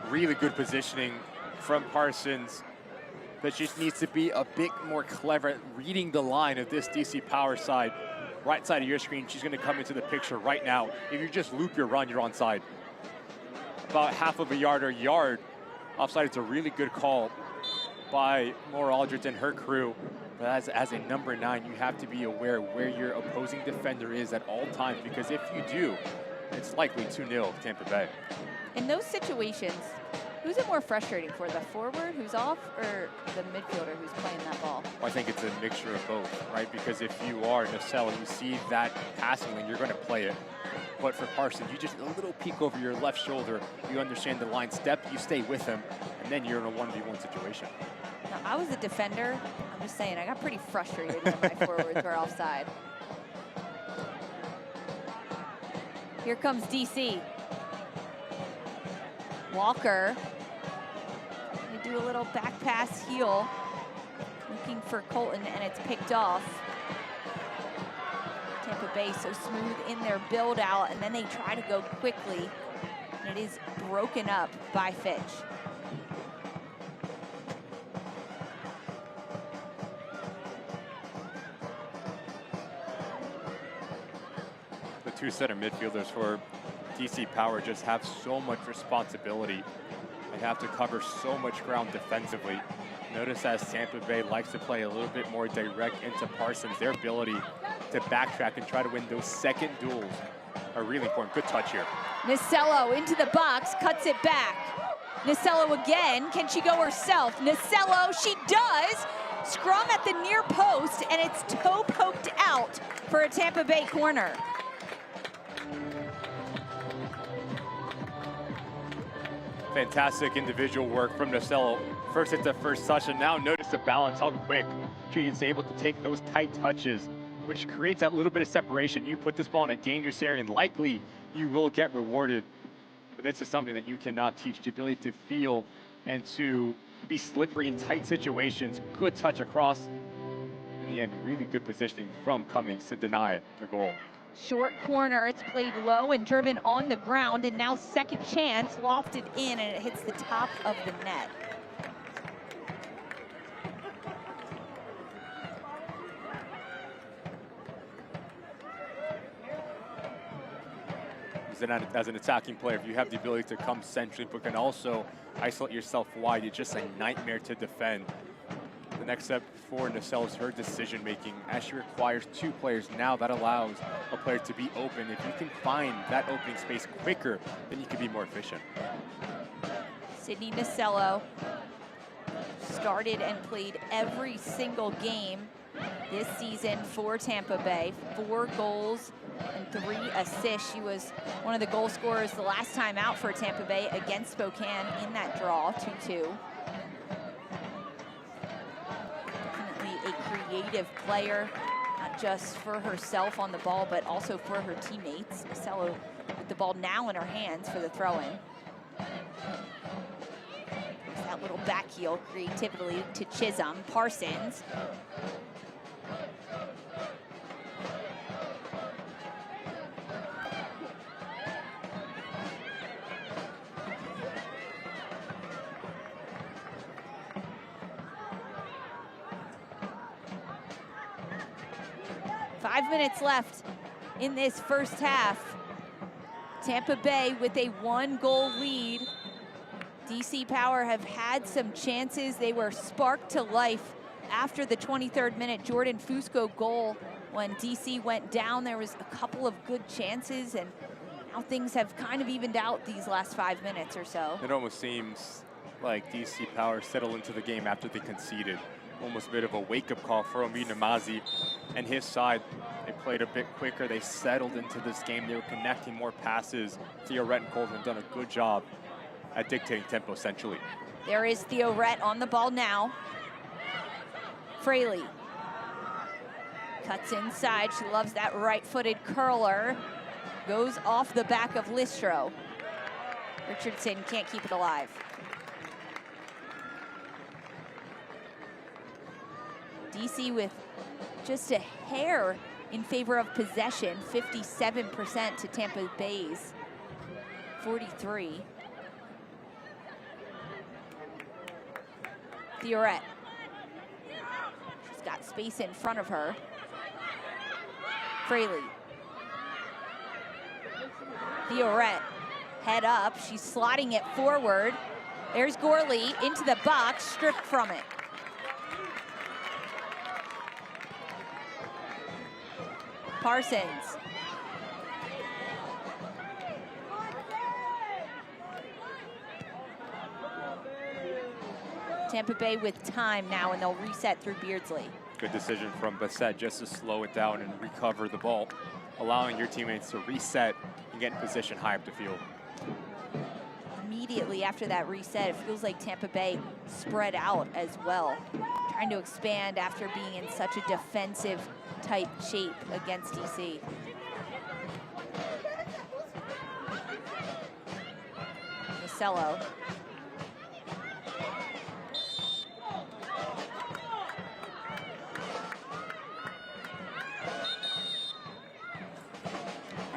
Really good positioning from Parsons, but she just needs to be a bit more clever at reading the line of this DC power side. Right side of your screen, she's going to come into the picture right now. If you just loop your run, you're onside. About half of a yard or yard offside. It's a really good call by Maura Aldridge and her crew. But as a number 9, you have to be aware where your opposing defender is at all times, because if you do, it's likely 2-0 Tampa Bay. In those situations, who's it more frustrating for, the forward who's off or the midfielder who's playing that ball? Well, I think it's a mixture of both, right? Because if you are Nasello and you see that passing lane, you're going to play it. But for Parsons, you just a little peek over your left shoulder, you understand the line step, you stay with him, and then you're in a 1v1 situation. Now, I was a defender. I'm just saying, I got pretty frustrated when my forwards were offside. Here comes DC. Walker. They do a little back pass heel. looking for Colton, and it's picked off. Tampa Bay so smooth in their build out, and then they try to go quickly, and it is broken up by Fitch. The two center midfielders for DC Power just have so much responsibility. They have to cover so much ground defensively. Notice as Tampa Bay likes to play a little bit more direct into Parsons, their ability to backtrack and try to win those second duels are really important. Good touch here. Nacello into the box, cuts it back. Nacello again, can she go herself? Nacello, she does! Scrum at the near post, and it's toe poked out for a Tampa Bay corner. Fantastic individual work from Nacello. First hit the first touch, and now notice the balance, how quick she is able to take those tight touches, which creates that little bit of separation. You put this ball in a dangerous area, and likely you will get rewarded. But this is something that you cannot teach, the ability to feel and to be slippery in tight situations. Good touch across. In the end, really good positioning from Cummings to deny the goal. Short corner, it's played low and driven on the ground, and now second chance, lofted in, and it hits the top of the net. As an attacking player, if you have the ability to come centrally, but can also isolate yourself wide, it's just a nightmare to defend. The next step for Nacello is her decision making. As she requires two players now, that allows a player to be open. If you can find that opening space quicker, then you can be more efficient. Sydney Nacello started and played every single game this season for Tampa Bay. 4 goals and 3 assists. She was one of the goal scorers the last time out for Tampa Bay against Spokane in that draw, 2-2. Definitely a creative player, not just for herself on the ball, but also for her teammates. Nacello with the ball now in her hands for the throw-in. That little back heel creativity to Chisholm. Parsons. Five minutes left in this first half. Tampa Bay with a 1-goal lead. DC Power have had some chances. They were sparked to life after the 23rd minute Jordan Fusco goal. When DC went down, there was a couple of good chances, and now things have kind of evened out these last 5 minutes or so. It almost seems like DC Power settled into the game after they conceded. Almost a bit of a wake-up call for Omi Namazi and his side. They played a bit quicker. They settled into this game. They were connecting more passes. Theo Rhett and Colton have done a good job at dictating tempo centrally. There is Theo Rhett on the ball now. Fraley cuts inside. She loves that right-footed curler. Goes off the back of Listro. Richardson can't keep it alive. DC with just a hair in favor of possession, 57% to Tampa Bay's 43. Theoret. She's got space in front of her. Fraley. Theoret, head up. She's slotting it forward. There's Gorley into the box, stripped from it. Parsons. Tampa Bay with time now, and they'll reset through Beardsley. Good decision from Bassett just to slow it down and recover the ball, allowing your teammates to reset and get in position high up the field. Immediately after that reset, it feels like Tampa Bay spread out as well, trying to expand after being in such a defensive type shape against DC. Nacello.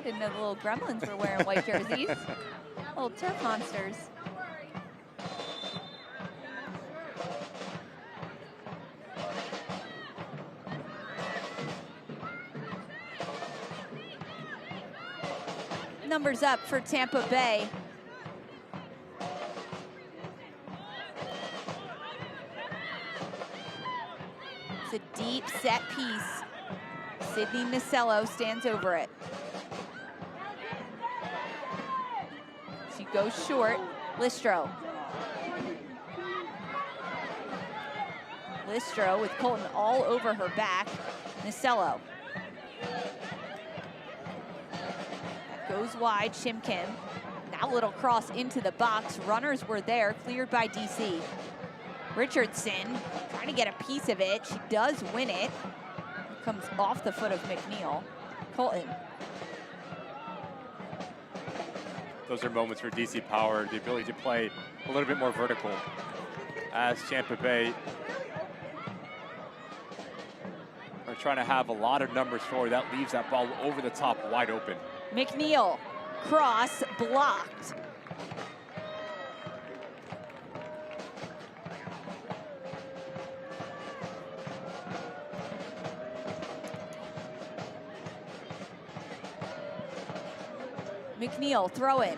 Didn't know the little gremlins were wearing white jerseys. Little turf monsters. Numbers up for Tampa Bay. It's a deep set piece. Sydney Nacello stands over it. She goes short. Listro. Listro with Colton all over her back. Nacello. That goes wide. Shimkin. Now a little cross into the box. Runners were there, cleared by DC. Richardson trying to get a piece of it. She does win it. Comes off the foot of McNeil. Colton. Those are moments for DC Power, the ability to play a little bit more vertical as Tampa Bay are trying to have a lot of numbers forward. That leaves that ball over the top wide open. McNeil, cross blocked. McNeil, throw in.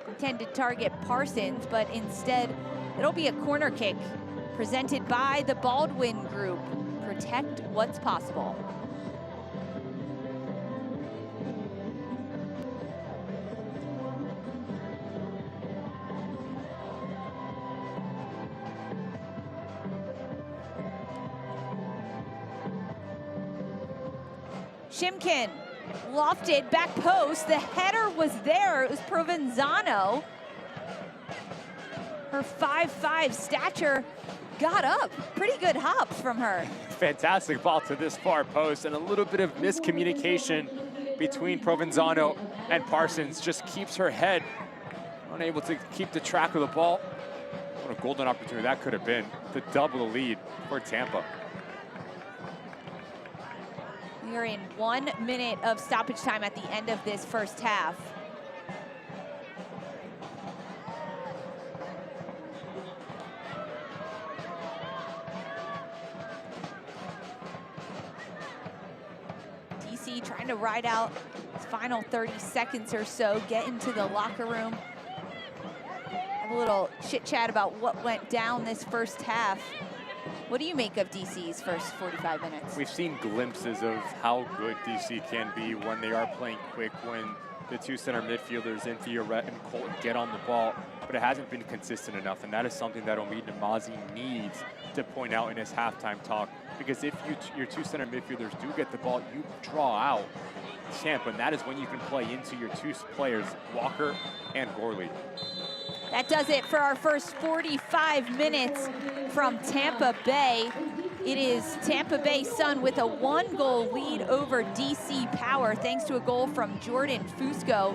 Intended target Parsons, but instead it'll be a corner kick presented by the Baldwin Group. Protect what's possible. Shimkin. Lofted, back post, the header was there, it was Provenzano. Her 5'5" stature got up, pretty good hops from her. Fantastic ball to this far post, and a little bit of miscommunication between Provenzano and Parsons just keeps her head unable to keep the track of the ball. What a golden opportunity that could have been to double the lead for Tampa. We are in 1 minute of stoppage time at the end of this first half. DC trying to ride out his final 30 seconds or so, get into the locker room. Have a little chit chat about what went down this first half. What do you make of DC's first 45 minutes? We've seen glimpses of how good DC can be when they are playing quick, when the two center midfielders in Theoret and Colton get on the ball, but it hasn't been consistent enough, and that is something that Omid Namazi needs to point out in his halftime talk, because if your two center midfielders do get the ball, you draw out Tampa, and that is when you can play into your two players, Walker and Gorley. That does it for our first 45 minutes from Tampa Bay. It is Tampa Bay Sun with a 1-goal lead over DC Power, thanks to a goal from Jordan Fusco.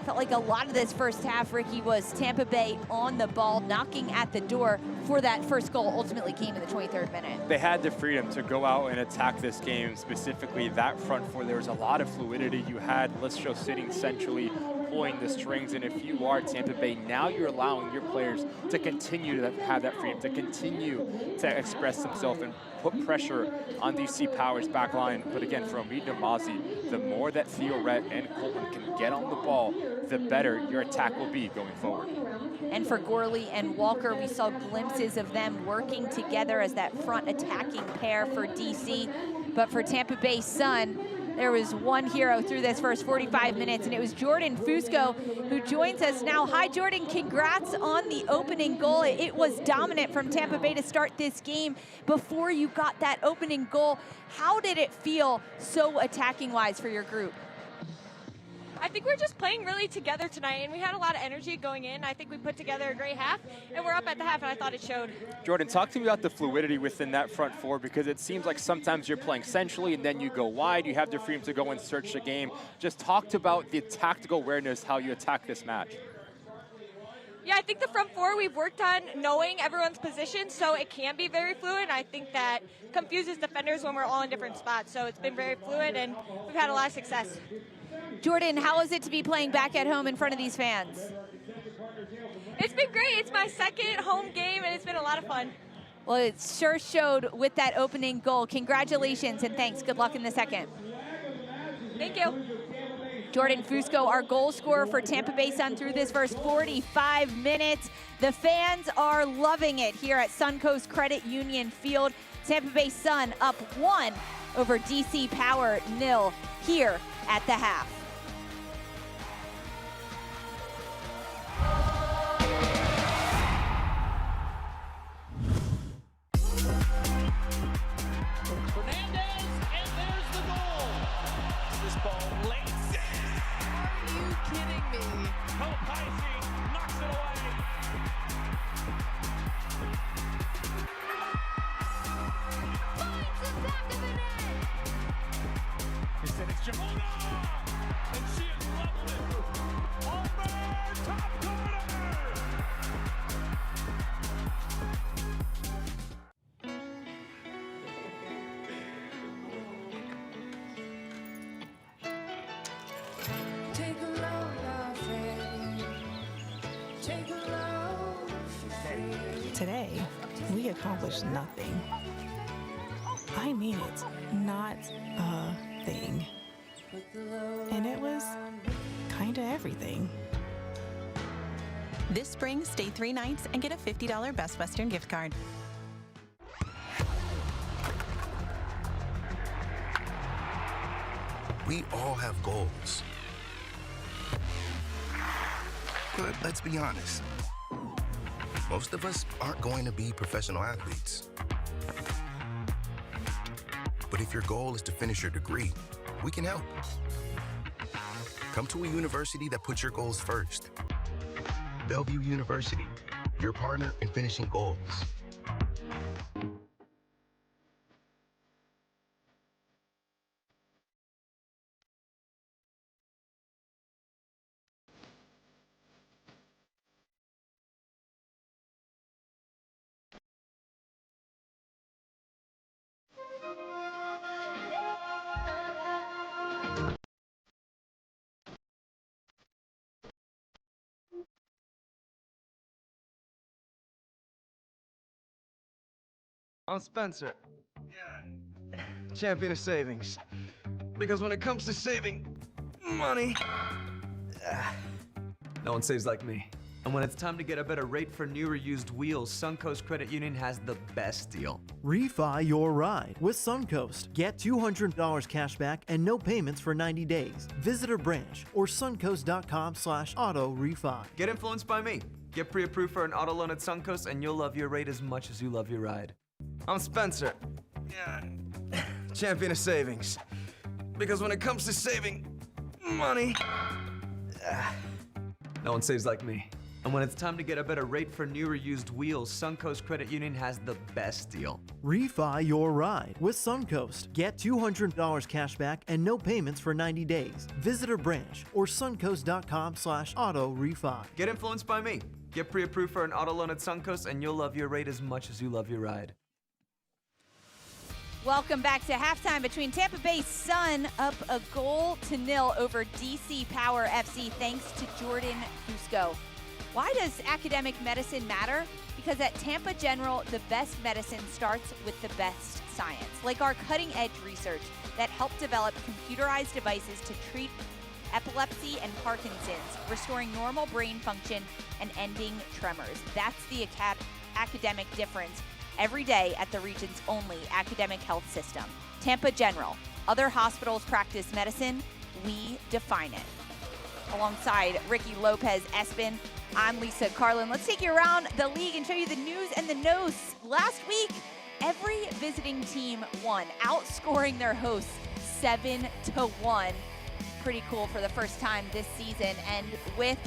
Felt like a lot of this first half, Ricky, was Tampa Bay on the ball, knocking at the door for that first goal, ultimately came in the 23rd minute. They had the freedom to go out and attack this game, specifically that front four. There was a lot of fluidity. You had Listro sitting centrally, pulling the strings, and if you are Tampa Bay, now you're allowing your players to continue to have that freedom, to continue to express themselves and put pressure on DC Power's back line. But again, for Omid Namazi, the more that Theoret and Colton can get on the ball, the better your attack will be going forward. And for Gorley and Walker, we saw glimpses of them working together as that front attacking pair for DC. But for Tampa Bay Sun, there was one hero through this first 45 minutes, and it was Jordan Fusco, who joins us now. Hi, Jordan. Congrats on the opening goal. It was dominant from Tampa Bay to start this game. Before you got that opening goal, how did it feel so attacking-wise for your group? I think we're just playing really together tonight, and we had a lot of energy going in. I think we put together a great half, and we're up at the half, and I thought it showed. Jordan, talk to me about the fluidity within that front four, because it seems like sometimes you're playing centrally and then you go wide. You have the freedom to go and search the game. Just talk about the tactical awareness, how you attack this match. Yeah, I think the front four we've worked on knowing everyone's position, so it can be very fluid. I think that confuses defenders when we're all in different spots. So it's been very fluid, and we've had a lot of success. Jordan, how is it to be playing back at home in front of these fans? It's been great. It's my second home game, and it's been a lot of fun. Well, it sure showed with that opening goal. Congratulations and thanks. Good luck in the second. Thank you. Jordan Fusco, our goal scorer for Tampa Bay Sun through this first 45 minutes. The fans are loving it here at Suncoast Credit Union Field. Tampa Bay Sun up 1 over DC Power 0 here at the half. Today, we accomplished nothing. I mean it, not a thing. And it was kinda everything. This spring, stay 3 nights and get a $50 Best Western gift card. We all have goals. But let's be honest. Most of us aren't going to be professional athletes. But if your goal is to finish your degree, we can help. Come to a university that puts your goals first. Bellevue University, your partner in finishing goals. I'm Spencer. Champion of savings. Because when it comes to saving money, no one saves like me. And when it's time to get a better rate for new or used wheels, Suncoast Credit Union has the best deal. Refi your ride with Suncoast. Get $200 cash back and no payments for 90 days. Visit a branch or suncoast.com/auto refi. Get influenced by me. Get pre-approved for an auto loan at Suncoast and you'll love your rate as much as you love your ride. I'm Spencer. Champion of savings. Because when it comes to saving money, no one saves like me. And when it's time to get a better rate for new or used wheels, Suncoast Credit Union has the best deal. Refi your ride with Suncoast. Get $200 cash back and no payments for 90 days. Visit a branch or suncoast.com/auto refi. Get influenced by me. Get pre-approved for an auto loan at Suncoast and you'll love your rate as much as you love your ride. Welcome back to halftime between Tampa Bay Sun up 1-0 over DC Power FC thanks to Jordan Fusco. Why does academic medicine matter? Because at Tampa General, the best medicine starts with the best science, like our cutting-edge research that helped develop computerized devices to treat epilepsy and Parkinson's, restoring normal brain function and ending tremors. That's the academic difference every day at the region's only academic health system. Tampa General. Other hospitals practice medicine. We define it. Alongside Ricky Lopez-Espin, I'm Lisa Carlin. Let's take you around the league and show you the news and the notes. Last week, every visiting team won, outscoring their hosts 7-1. Pretty cool for the first time this season. And with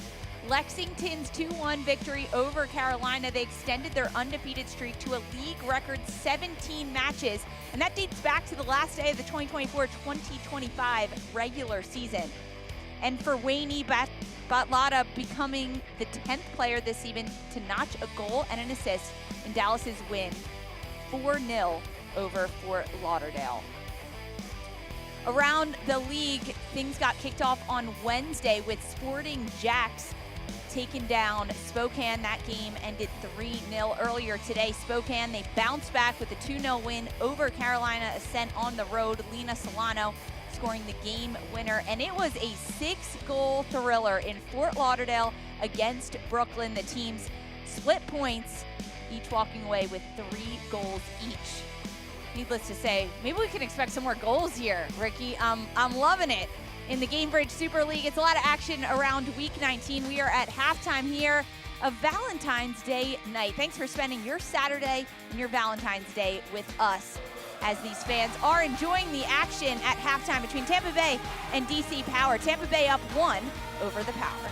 Lexington's 2-1 victory over Carolina, they extended their undefeated streak to a league record 17 matches, and that dates back to the last day of the 2024-2025 regular season. And for Wayne Botlada becoming the 10th player this season to notch a goal and an assist in Dallas's win 4-0 over Fort Lauderdale. Around the league, things got kicked off on Wednesday with Sporting Jacks taking down Spokane. That game ended 3-0 earlier today. Spokane, they bounced back with a 2-0 win over Carolina Ascent on the road. Lena Solano scoring the game winner, and it was a 6-goal thriller in Fort Lauderdale against Brooklyn. The teams split points, each walking away with 3 goals each. Needless to say, maybe we can expect some more goals here, Ricky. I'm loving it. In the Gamebridge Super League, it's a lot of action around Week 19. We are at halftime here of Valentine's Day night. Thanks for spending your Saturday and your Valentine's Day with us, as these fans are enjoying the action at halftime between Tampa Bay and DC Power. Tampa Bay up 1 over the Power.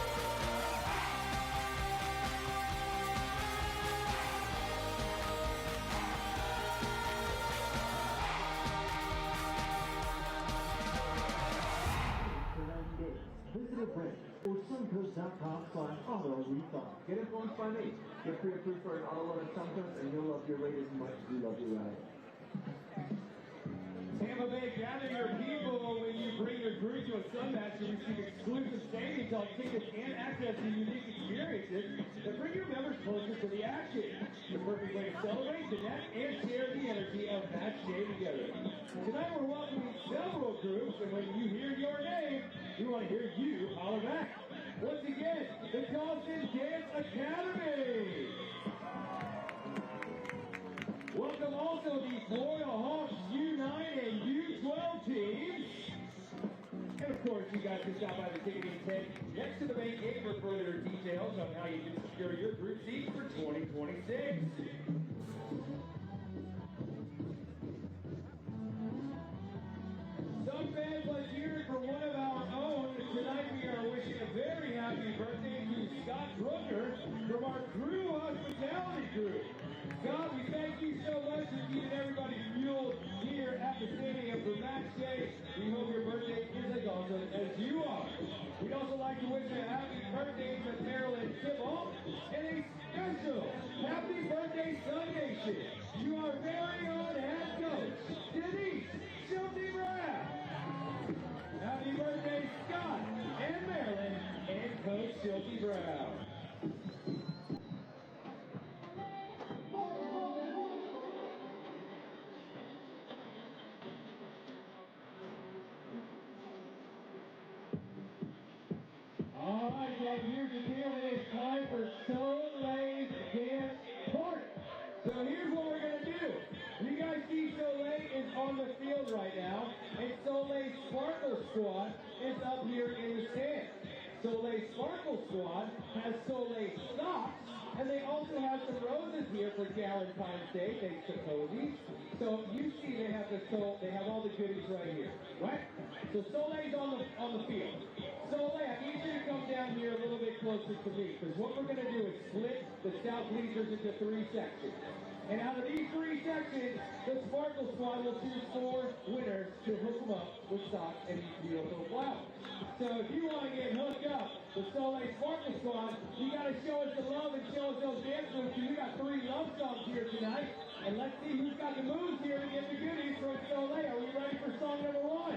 Visit a branch or suncoast.com/auto refund. Get influenced by me. Get pre-approved for an auto loan at Suncoast, and you'll love your rate as much as you love your ride. Tampa Bay, gather your people when you bring your group to a Sun match to receive exclusive stadium talk tickets and access to unique experiences that bring your members closer to the action. The perfect way to celebrate, connect, and share the energy of match day together. Tonight we're welcoming several groups, and when you hear your name, we want to hear you holler back. Once again, the Charleston Dance Academy. Welcome also the Florida Hawks U9 and U12 teams. And of course, you guys can stop by the ticketing tent next to the main gate for further details on how you can secure your group seats for 2026. Some fans, let's hear it for one of our own. Tonight we are wishing a very happy birthday to Scott Brooker from our Crew Hospitality Group. Scott, we thank you so much for keeping everybody fueled here at the stadium for match day. We hope your birthday is as awesome as you are. We'd also like to wish a happy birthday to Marilyn Tibble and a special happy birthday Sunday. You are very own head coach, Denise Shelby Brown. Happy birthday, Scott and Marilyn and Coach Shelby Brown. All right, Dad, here's the deal. It is time for Soleil's Dance Party. So here's what we're going to do. You guys see Soleil is on the field right now, and Soleil's Sparkle Squad is up here in the stands. Soleil's Sparkle Squad has Soleil socks, and they also have some roses here for Valentine's Day, thanks to Cozy. So you see they have all the goodies right here, right? So Soleil's on the field. Soleil, I need you to come down here a little bit closer to me, because what we're going to do is split the South Bleachers into 3 sections. And out of these 3 sections, the Sparkle Squad will choose 4 winners to hook them up with socks and these beautiful flowers. So if you want to get hooked up with Soleil Sparkle Squad, you got to show us the love and show us those dance moves. We got 3 love songs here tonight. And let's see who's got the moves here to get the goodies from Soleil. Are we ready for song number 1?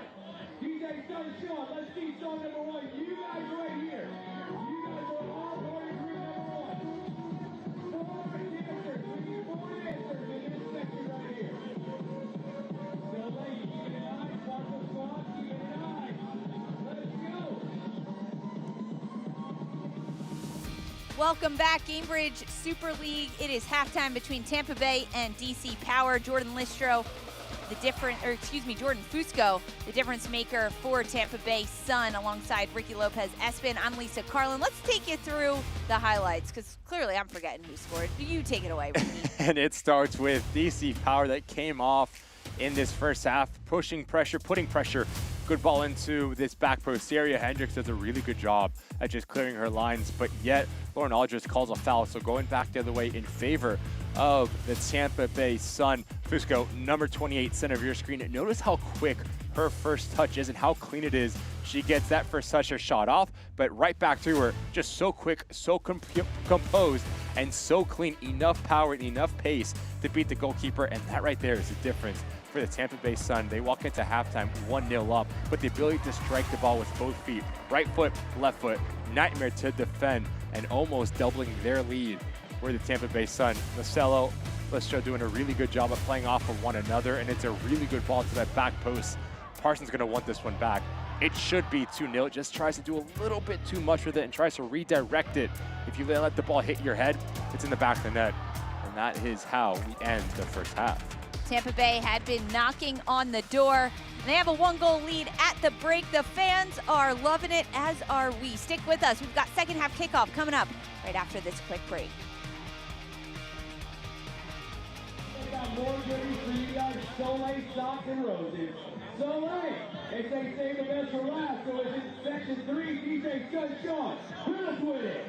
DJ, start the show. Let's see song number 1. You guys right here. You guys are all part of group number 1. 4 dancers. We need 4 dancers in this section right here. Soleil, you keep an eye. Sparkle Squad, keep an eye. Let's go. Welcome back, Gamebridge Super League. It is halftime between Tampa Bay and DC Power. Jordan Fusco, the difference maker for Tampa Bay Sun, alongside Ricky Lopez Espin. I'm Lisa Carlin. Let's take you through the highlights, because clearly I'm forgetting who scored. You take it away, Ricky. And it starts with DC Power that came off in this first half, pushing pressure, putting pressure. Good ball into this back post area. Hendricks does a really good job at just clearing her lines, but yet Lauren Aldridge calls a foul. So going back the other way in favor of the Tampa Bay Sun. Fusco, number 28, center of your screen. Notice how quick her first touch is and how clean it is. She gets that for such a shot off, but right back to her. Just so quick, so composed, and so clean. Enough power and enough pace to beat the goalkeeper, and that right there is the difference for the Tampa Bay Sun. They walk into halftime 1-0 up, but the ability to strike the ball with both feet, right foot, left foot, nightmare to defend, and almost doubling their lead were the Tampa Bay Sun. Marcelo, Listro doing a really good job of playing off of one another, and it's a really good ball to that back post. Parsons gonna want this one back. It should be 2-0, just tries to do a little bit too much with it and tries to redirect it. If you let the ball hit your head, it's in the back of the net. And that is how we end the first half. Tampa Bay had been knocking on the door. They have a 1-goal lead at the break. The fans are loving it, as are we. Stick with us. We've got second half kickoff coming up right after this quick break. We got more goodies for you guys. Soleil socks and roses. Soleil, they say save the best for last, so it's in section 3, DJ Sunshine. Hit us with it.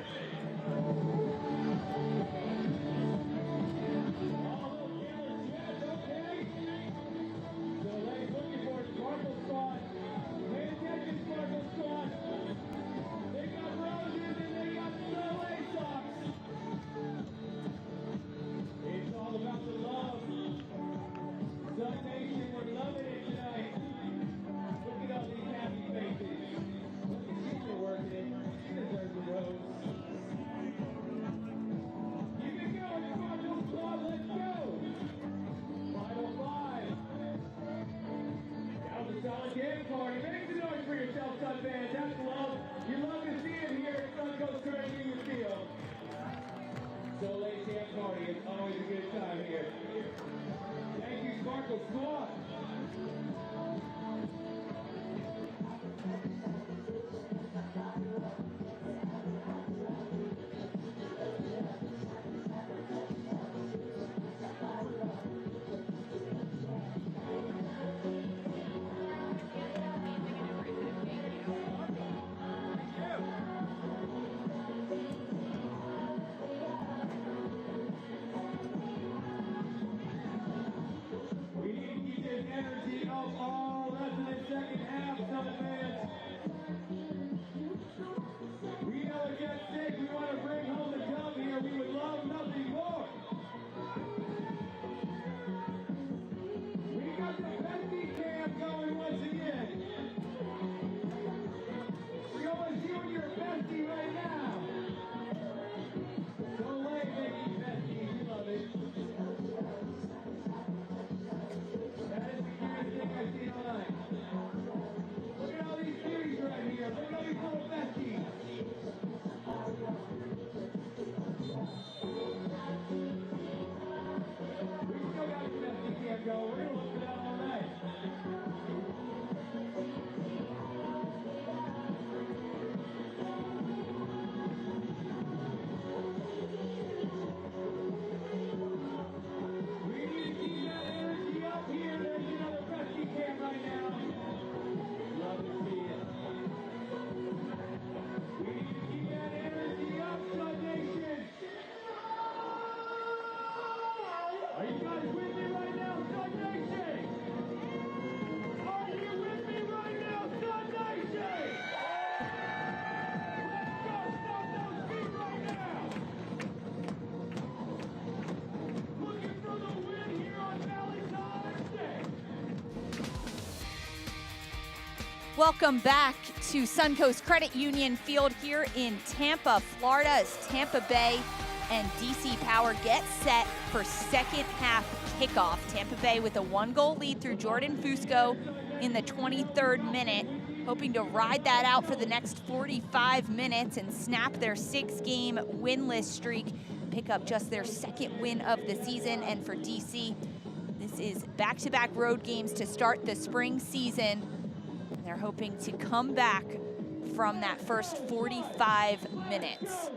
Welcome back to Suncoast Credit Union Field here in Tampa, Florida, as Tampa Bay and DC Power get set for second half kickoff. Tampa Bay with a 1-goal lead through Jordan Fusco in the 23rd minute, hoping to ride that out for the next 45 minutes and snap their 6-game winless streak, pick up just their second win of the season. And for DC, this is back-to-back road games to start the spring season. They're hoping to come back from that first 45 minutes.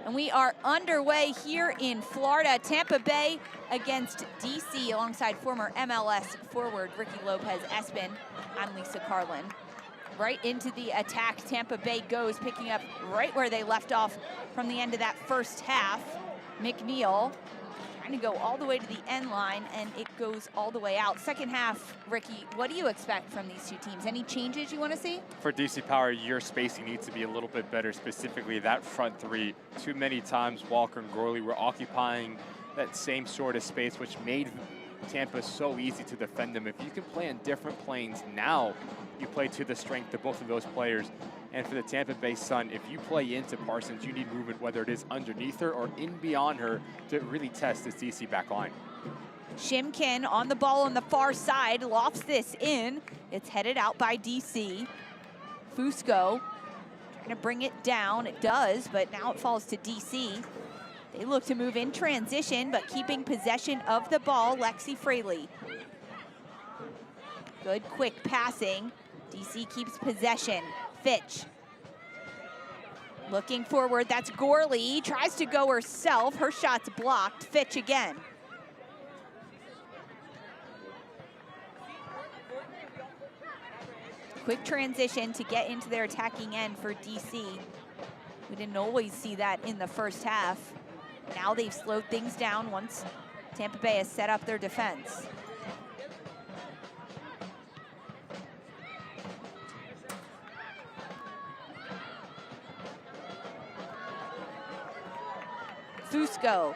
And we are underway here in Florida. Tampa Bay against DC alongside former MLS forward Ricky Lopez-Espin. I'm Lisa Carlin. Right into the attack, Tampa Bay goes, picking up right where they left off from the end of that first half. McNeil trying trying to go all the way to the end line, and it goes all the way out. Second half, Ricky, what do you expect from these two teams? Any changes you want to see? For DC Power, your spacing needs to be a little bit better, specifically that front three. Too many times Walker and Gorley were occupying that same sort of space, which made Tampa so easy to defend them. If you can play on different planes now, you play to the strength of both of those players. And for the Tampa Bay Sun, if you play into Parsons, you need movement, whether it is underneath her or in beyond her, to really test this DC back line. Shimkin on the ball on the far side, lofts this in. It's headed out by DC. Fusco trying to bring it down. It does, but now it falls to DC. They look to move in transition, but keeping possession of the ball, Lexi Fraley. Good quick passing. DC keeps possession. Fitch. Looking forward, that's Gorley. Tries to go herself. Her shot's blocked. Fitch again. Quick transition to get into their attacking end for DC. We didn't always see that in the first half. Now they've slowed things down once Tampa Bay has set up their defense. Fusco.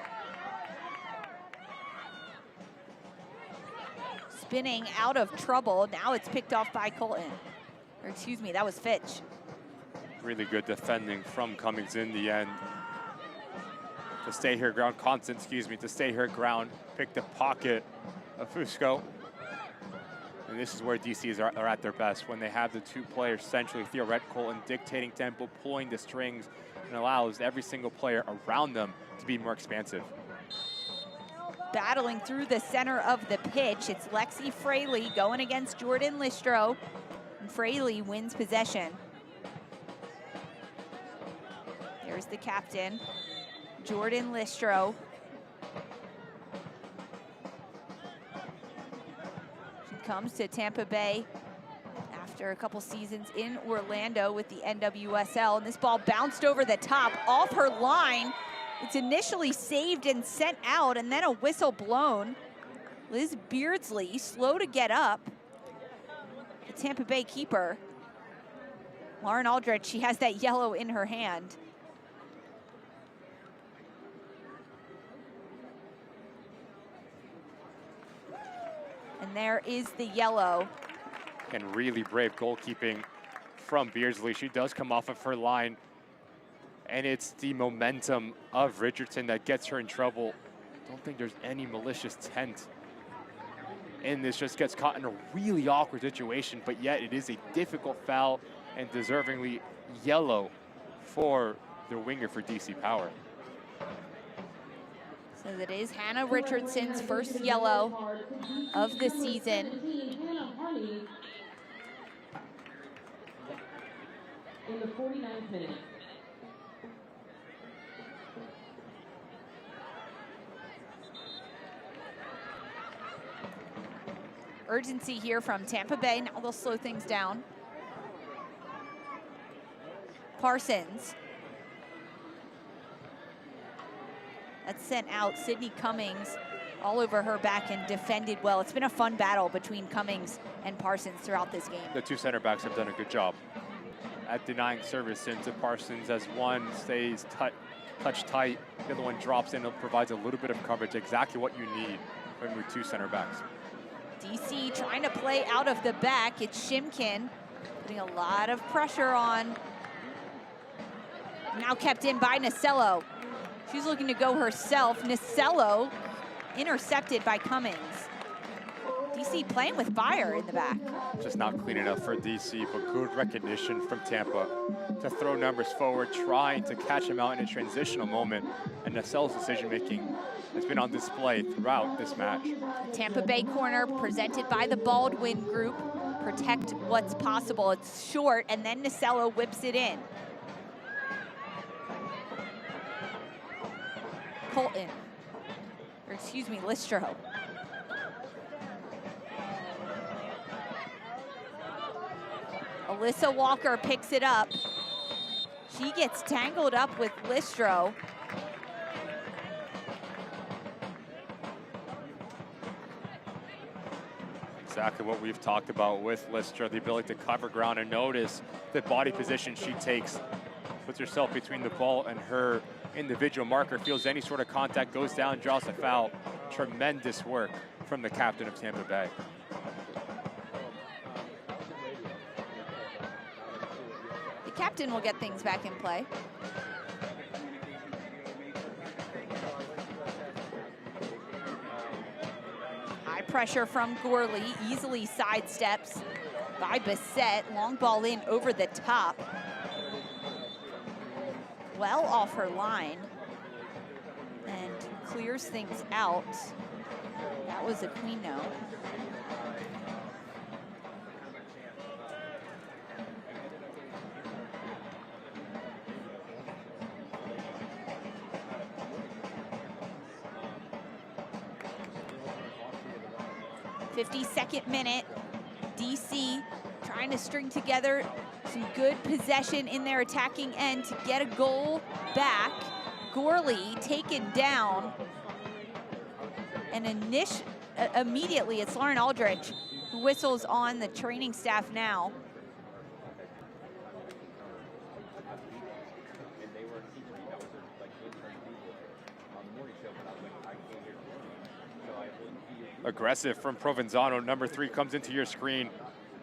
Spinning out of trouble. Now it's picked off by Colton. Or excuse me, that was Fitch. Really good defending from Cummings in the end. To stay her ground, Constant, to stay her ground, pick the pocket of Fusco. And this is where DCs are at their best, when they have the two players centrally, theoretical and dictating tempo, pulling the strings, and allows every single player around them to be more expansive. Battling through the center of the pitch, it's Lexi Fraley going against Jordan Listro, and Fraley wins possession. There's the captain, Jordan Listro. She comes to Tampa Bay after a couple seasons in Orlando with the NWSL, and this ball bounced over the top off her line. It's initially saved and sent out, and then a whistle blown. Liz Beardsley slow to get up. The Tampa Bay keeper, Lauren Aldrich, she has that yellow in her hand. And there is the yellow. And really brave goalkeeping from Beardsley. She does come off of her line, and it's the momentum of Richardson that gets her in trouble. Don't think there's any malicious intent. And this just gets caught in a really awkward situation, but yet it is a difficult foul and deservingly yellow for the winger for DC Power. So that is Hannah Richardson's first yellow of the season. In the 49th minute. Urgency here from Tampa Bay. Now they'll slow things down. Parsons. That's sent out. Sydney Cummings all over her back and defended well. It's been a fun battle between Cummings and Parsons throughout this game. The two center backs have done a good job at denying service into Parsons, as one stays touch tight, the other one drops in and provides a little bit of coverage, exactly what you need from your two center backs. DC trying to play out of the back. It's Shimkin putting a lot of pressure on. Now kept in by Nasello. She's looking to go herself. Nasello intercepted by Cummings. DC playing with fire in the back. Just not clean enough for DC, but good recognition from Tampa to throw numbers forward, trying to catch him out in a transitional moment. And Nasello's decision-making has been on display throughout this match. Tampa Bay corner presented by the Baldwin Group. Protect what's possible. It's short, and then Nasello whips it in. Colton, or excuse me, Listro. Alyssa Walker picks it up. She gets tangled up with Listro. Exactly what we've talked about with Lister, the ability to cover ground and notice the body position she takes. Puts herself between the ball and her individual marker, feels any sort of contact, goes down, draws a foul. Tremendous work from the captain of Tampa Bay. The captain will get things back in play. High pressure from Gorley, easily sidesteps by Bissett. Long ball in over the top. Well off her line and clears things out. That was a clean no. .52nd minute, DC trying to string together some good possession in their attacking end to get a goal back. Gorley taken down. And immediately it's Lauren Aldrich who whistles on the training staff now. Aggressive from Provenzano. Number 3 comes into your screen.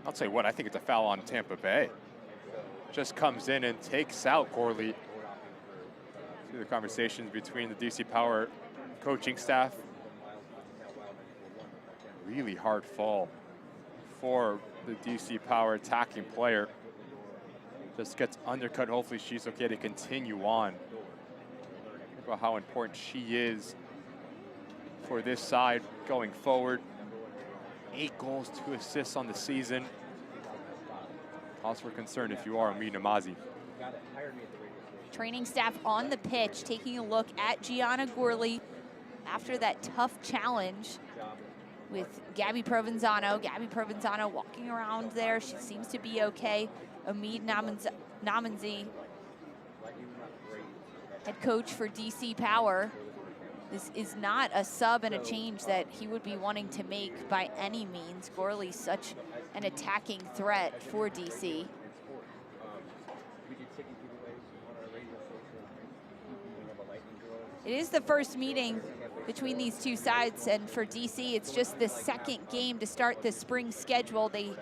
I'll tell you what, I think it's a foul on Tampa Bay. Just comes in and takes out Gorley. See the conversations between the DC Power coaching staff. Really hard fall for the DC Power attacking player. Just gets undercut. Hopefully she's okay to continue on. Think about how important she is for this side going forward. 8 goals, 2 assists on the season. Cause for concern if you are Ami Namazi. Training staff on the pitch taking a look at Gianna Gorley after that tough challenge with Gabby Provenzano. Gabby Provenzano walking around there. She seems to be okay. Omid Namanzi, head coach for DC Power. This is not a sub and a change that he would be wanting to make by any means. Gorley's such an attacking threat for DC. It is the first meeting between these two sides, and for DC, it's just the second game to start the spring schedule. They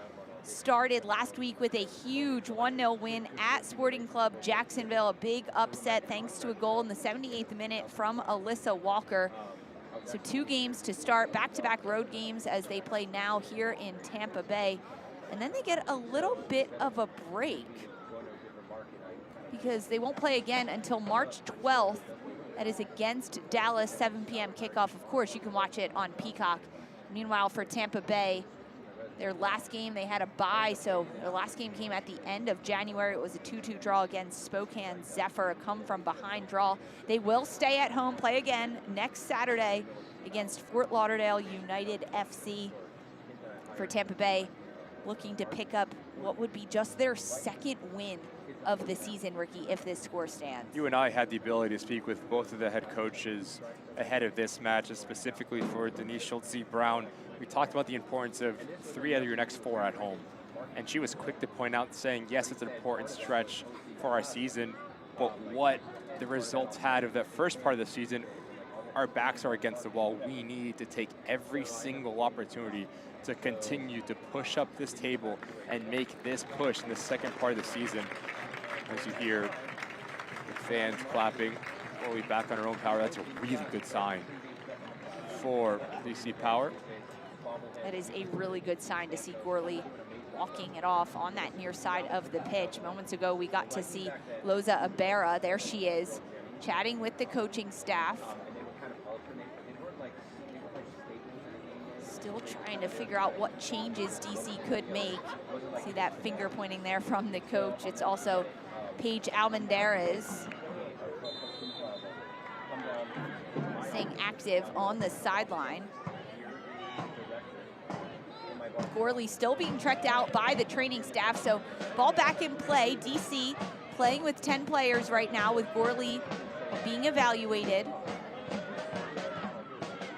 started last week with a huge 1-0 win at Sporting Club Jacksonville, a big upset thanks to a goal in the 78th minute from Alyssa Walker. So 2 games to start, back-to-back road games as they play now here in Tampa Bay. And then they get a little bit of a break because they won't play again until March 12th. That is against Dallas, 7 p.m. kickoff. Of course, you can watch it on Peacock. Meanwhile, for Tampa Bay, their last game, they had a bye, so their last game came at the end of January. It was a 2-2 draw against Spokane Zephyr, a come-from-behind draw. They will stay at home, play again next Saturday against Fort Lauderdale United FC. For Tampa Bay, looking to pick up what would be just their 2nd win of the season, Ricky, if this score stands. You and I had the ability to speak with both of the head coaches ahead of this match, and specifically for Denise Schultze-Brown. We talked about the importance of 3 out of your next 4 at home. And she was quick to point out, saying, yes, it's an important stretch for our season, but what the results had of that first part of the season, our backs are against the wall. We need to take every single opportunity to continue to push up this table and make this push in the second part of the season. As you hear the fans clapping, Gorley back on her own power, that's a really good sign for DC Power. That is a really good sign to see Gorley walking it off on that near side of the pitch. Moments ago, we got to see Loza Abera, there she is, chatting with the coaching staff. Still trying to figure out what changes DC could make. See that finger pointing there from the coach. It's also Paige Almendarez staying active on the sideline. Gorley still being trekked out by the training staff, so ball back in play. DC playing with 10 players right now, with Gorley being evaluated.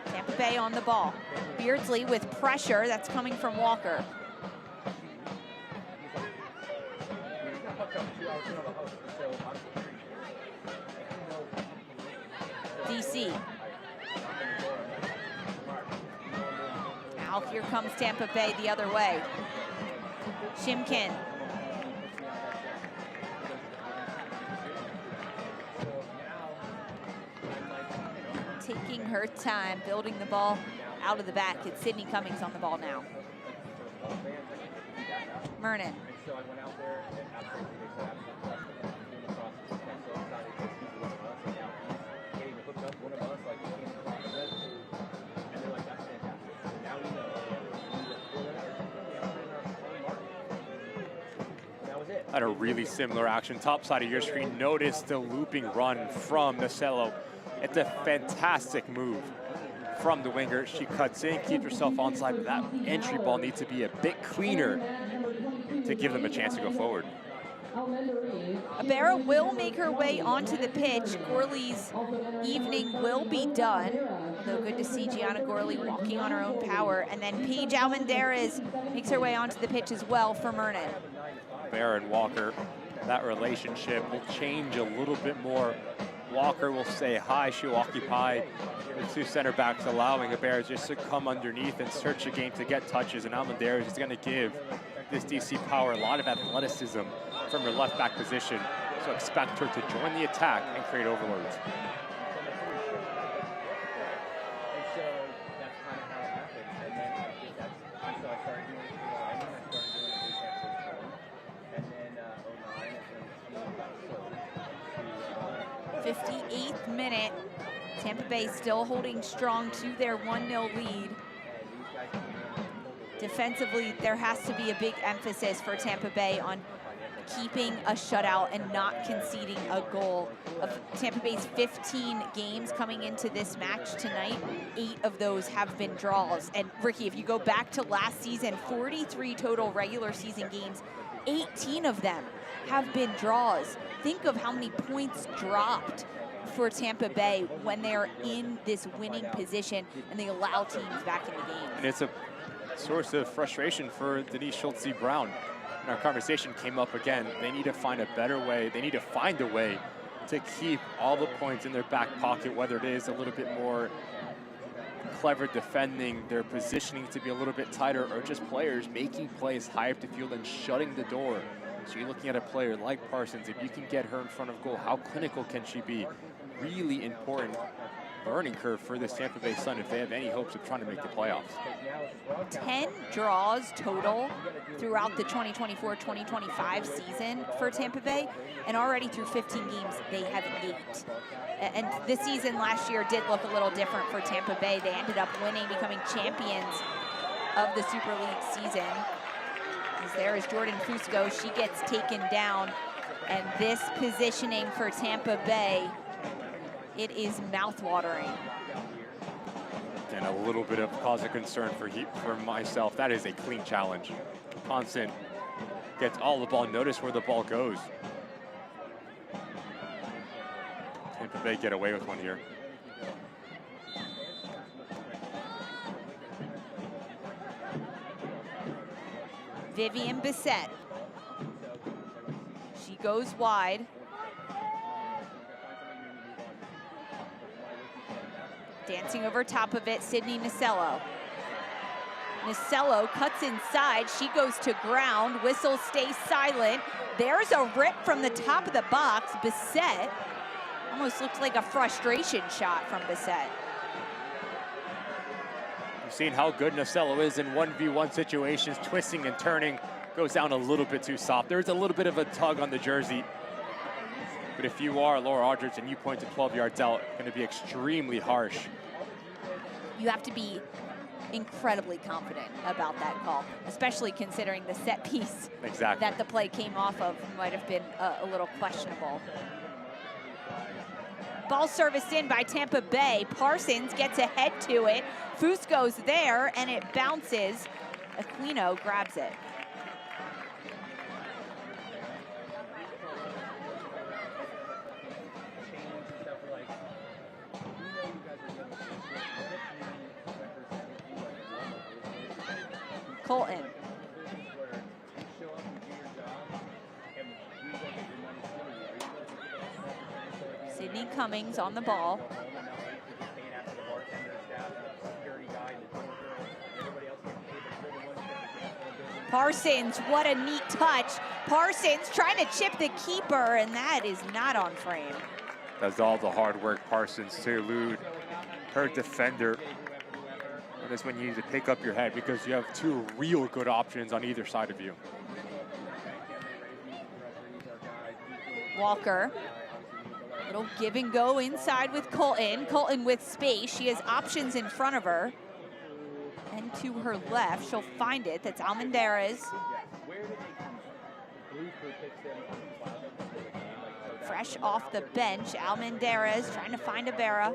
Tampa Bay on the ball. Beardsley with pressure that's coming from Walker. DC. Now here comes Tampa Bay the other way. Shimkin. Taking her time, building the ball out of the back. It's Sydney Cummings on the ball now. Mernon. Had a really similar action. Top side of your screen, notice the looping run from Nacello. It's a fantastic move from the winger. She cuts in, keeps herself onside, but that entry ball needs to be a bit cleaner to give them a chance to go forward. Abera will make her way onto the pitch. Gorley's evening will be done. Though good to see Gianna Gorley walking on her own power. And then Paige Almendarez makes her way onto the pitch as well for Mernon. Abera and Walker, that relationship will change a little bit more. Walker will stay high, she'll occupy the two center backs, allowing Abera just to come underneath and search the game to get touches, and Almendarez is gonna give this DC Power a lot of athleticism from her left back position, so expect her to join the attack and create overloads. Minute. Tampa Bay still holding strong to their 1-0 lead. Defensively, there has to be a big emphasis for Tampa Bay on keeping a shutout and not conceding a goal. Of Tampa Bay's 15 games coming into this match tonight, 8 of those have been draws. And Ricky, if you go back to last season, 43 total regular season games, 18 of them have been draws. Think of how many points dropped for Tampa Bay when they're in this winning position and they allow teams back in the game. And it's a source of frustration for Denise Schultze-Brown. And our conversation came up again. They need to find a better way. They need to find a way to keep all the points in their back pocket, whether it is a little bit more clever defending, their positioning to be a little bit tighter, or just players making plays high up the field and shutting the door. So you're looking at a player like Parsons, if you can get her in front of goal, how clinical can she be? Really important learning curve for this Tampa Bay Sun if they have any hopes of trying to make the playoffs. 10 draws total throughout the 2024-2025 season for Tampa Bay, and already through 15 games, they have 8. And this season last year did look a little different for Tampa Bay. They ended up winning, becoming champions of the Super League season. As there is Jordan Fusco, she gets taken down, and this positioning for Tampa Bay, it is mouth-watering. And a little bit of cause of concern for myself. That is a clean challenge. Constant gets all the ball. Notice where the ball goes. Tampa Bay get away with one here. Vivian Bissett. She goes wide. Dancing over top of it, Sydney Nacello. Nacello cuts inside, she goes to ground, whistle stays silent. There's a rip from the top of the box. Bissett, almost looks like a frustration shot from Bissett. You've seen how good Nacello is in 1v1 situations, twisting and turning, goes down a little bit too soft. There's a little bit of a tug on the jersey. But if you are Laura Aldridge and you point to 12 yards out, it's going to be extremely harsh. You have to be incredibly confident about that call, especially considering the set piece that the play came off of might have been a little questionable. Ball serviced in by Tampa Bay. Parsons gets ahead to it. Fusco's there, and it bounces. Aquino grabs it. Colton. Sydney Cummings on the ball. Parsons, what a neat touch. Parsons trying to chip the keeper, and that is not on frame. Does all the hard work, Parsons, to elude her defender. And that's when you need to pick up your head because you have two real good options on either side of you. Walker. Little give and go inside with Colton. Colton with space. She has options in front of her. And to her left, she'll find it. That's Almendarez. Fresh off the bench, Almendarez trying to find Ibarra.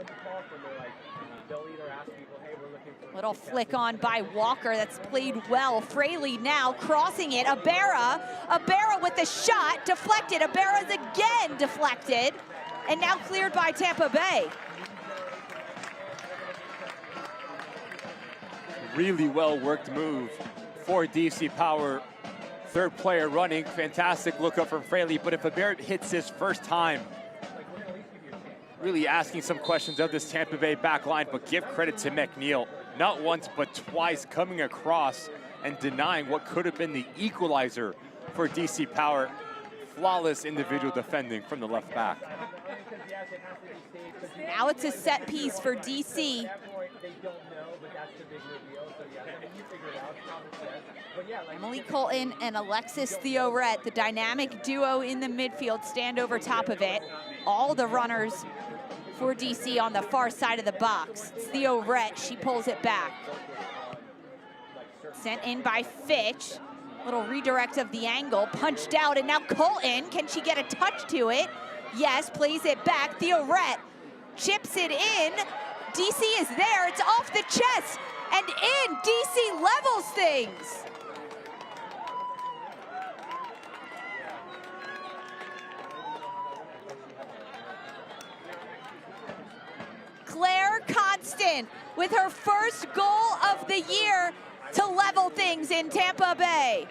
Little flick on by Walker, that's played well. Fraley now crossing it, Ibarra with the shot, deflected. Ibarra's again deflected, and now cleared by Tampa Bay. Really well worked move for DC Power. Third player running, fantastic look up from Fraley, but if Ibarra hits his first time, really asking some questions of this Tampa Bay back line, but give credit to McNeil. Not once, but twice coming across and denying what could have been the equalizer for DC Power. Flawless individual defending from the left back. Now it's a set piece for DC. Emily Colton and Alexis Theoret, the dynamic duo in the midfield, stand over top of it. All the runners for DC on the far side of the box. It's Theoret, she pulls it back. Sent in by Fitch. Little redirect of the angle, punched out, and now Colton, can she get a touch to it? Yes, plays it back. Theoret chips it in. DC is there, it's off the chest, and in. DC levels things. Claire Constant with her first goal of the year to level things in Tampa Bay.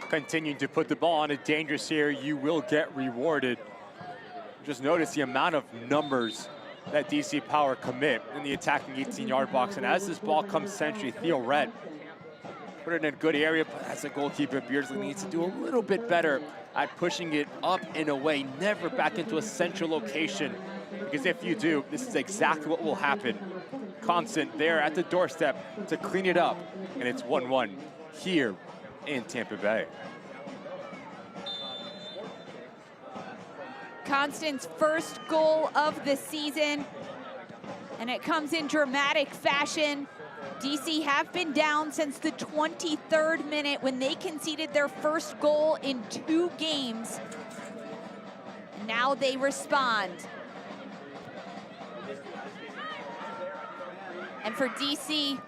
Continuing to put the ball on a dangerous here, you will get rewarded. Just notice the amount of numbers that DC Power commit in the attacking 18-yard box. And as this ball comes century, Theoret put it in a good area, but as a goalkeeper, Beardsley needs to do a little bit better at pushing it up and away, never back into a central location. Because if you do, this is exactly what will happen. Constant there at the doorstep to clean it up. And it's 1-1 here in Tampa Bay. Constant's first goal of the season, and it comes in dramatic fashion. DC have been down since the 23rd minute when they conceded their first goal in 2 games. Now they respond. And for DC,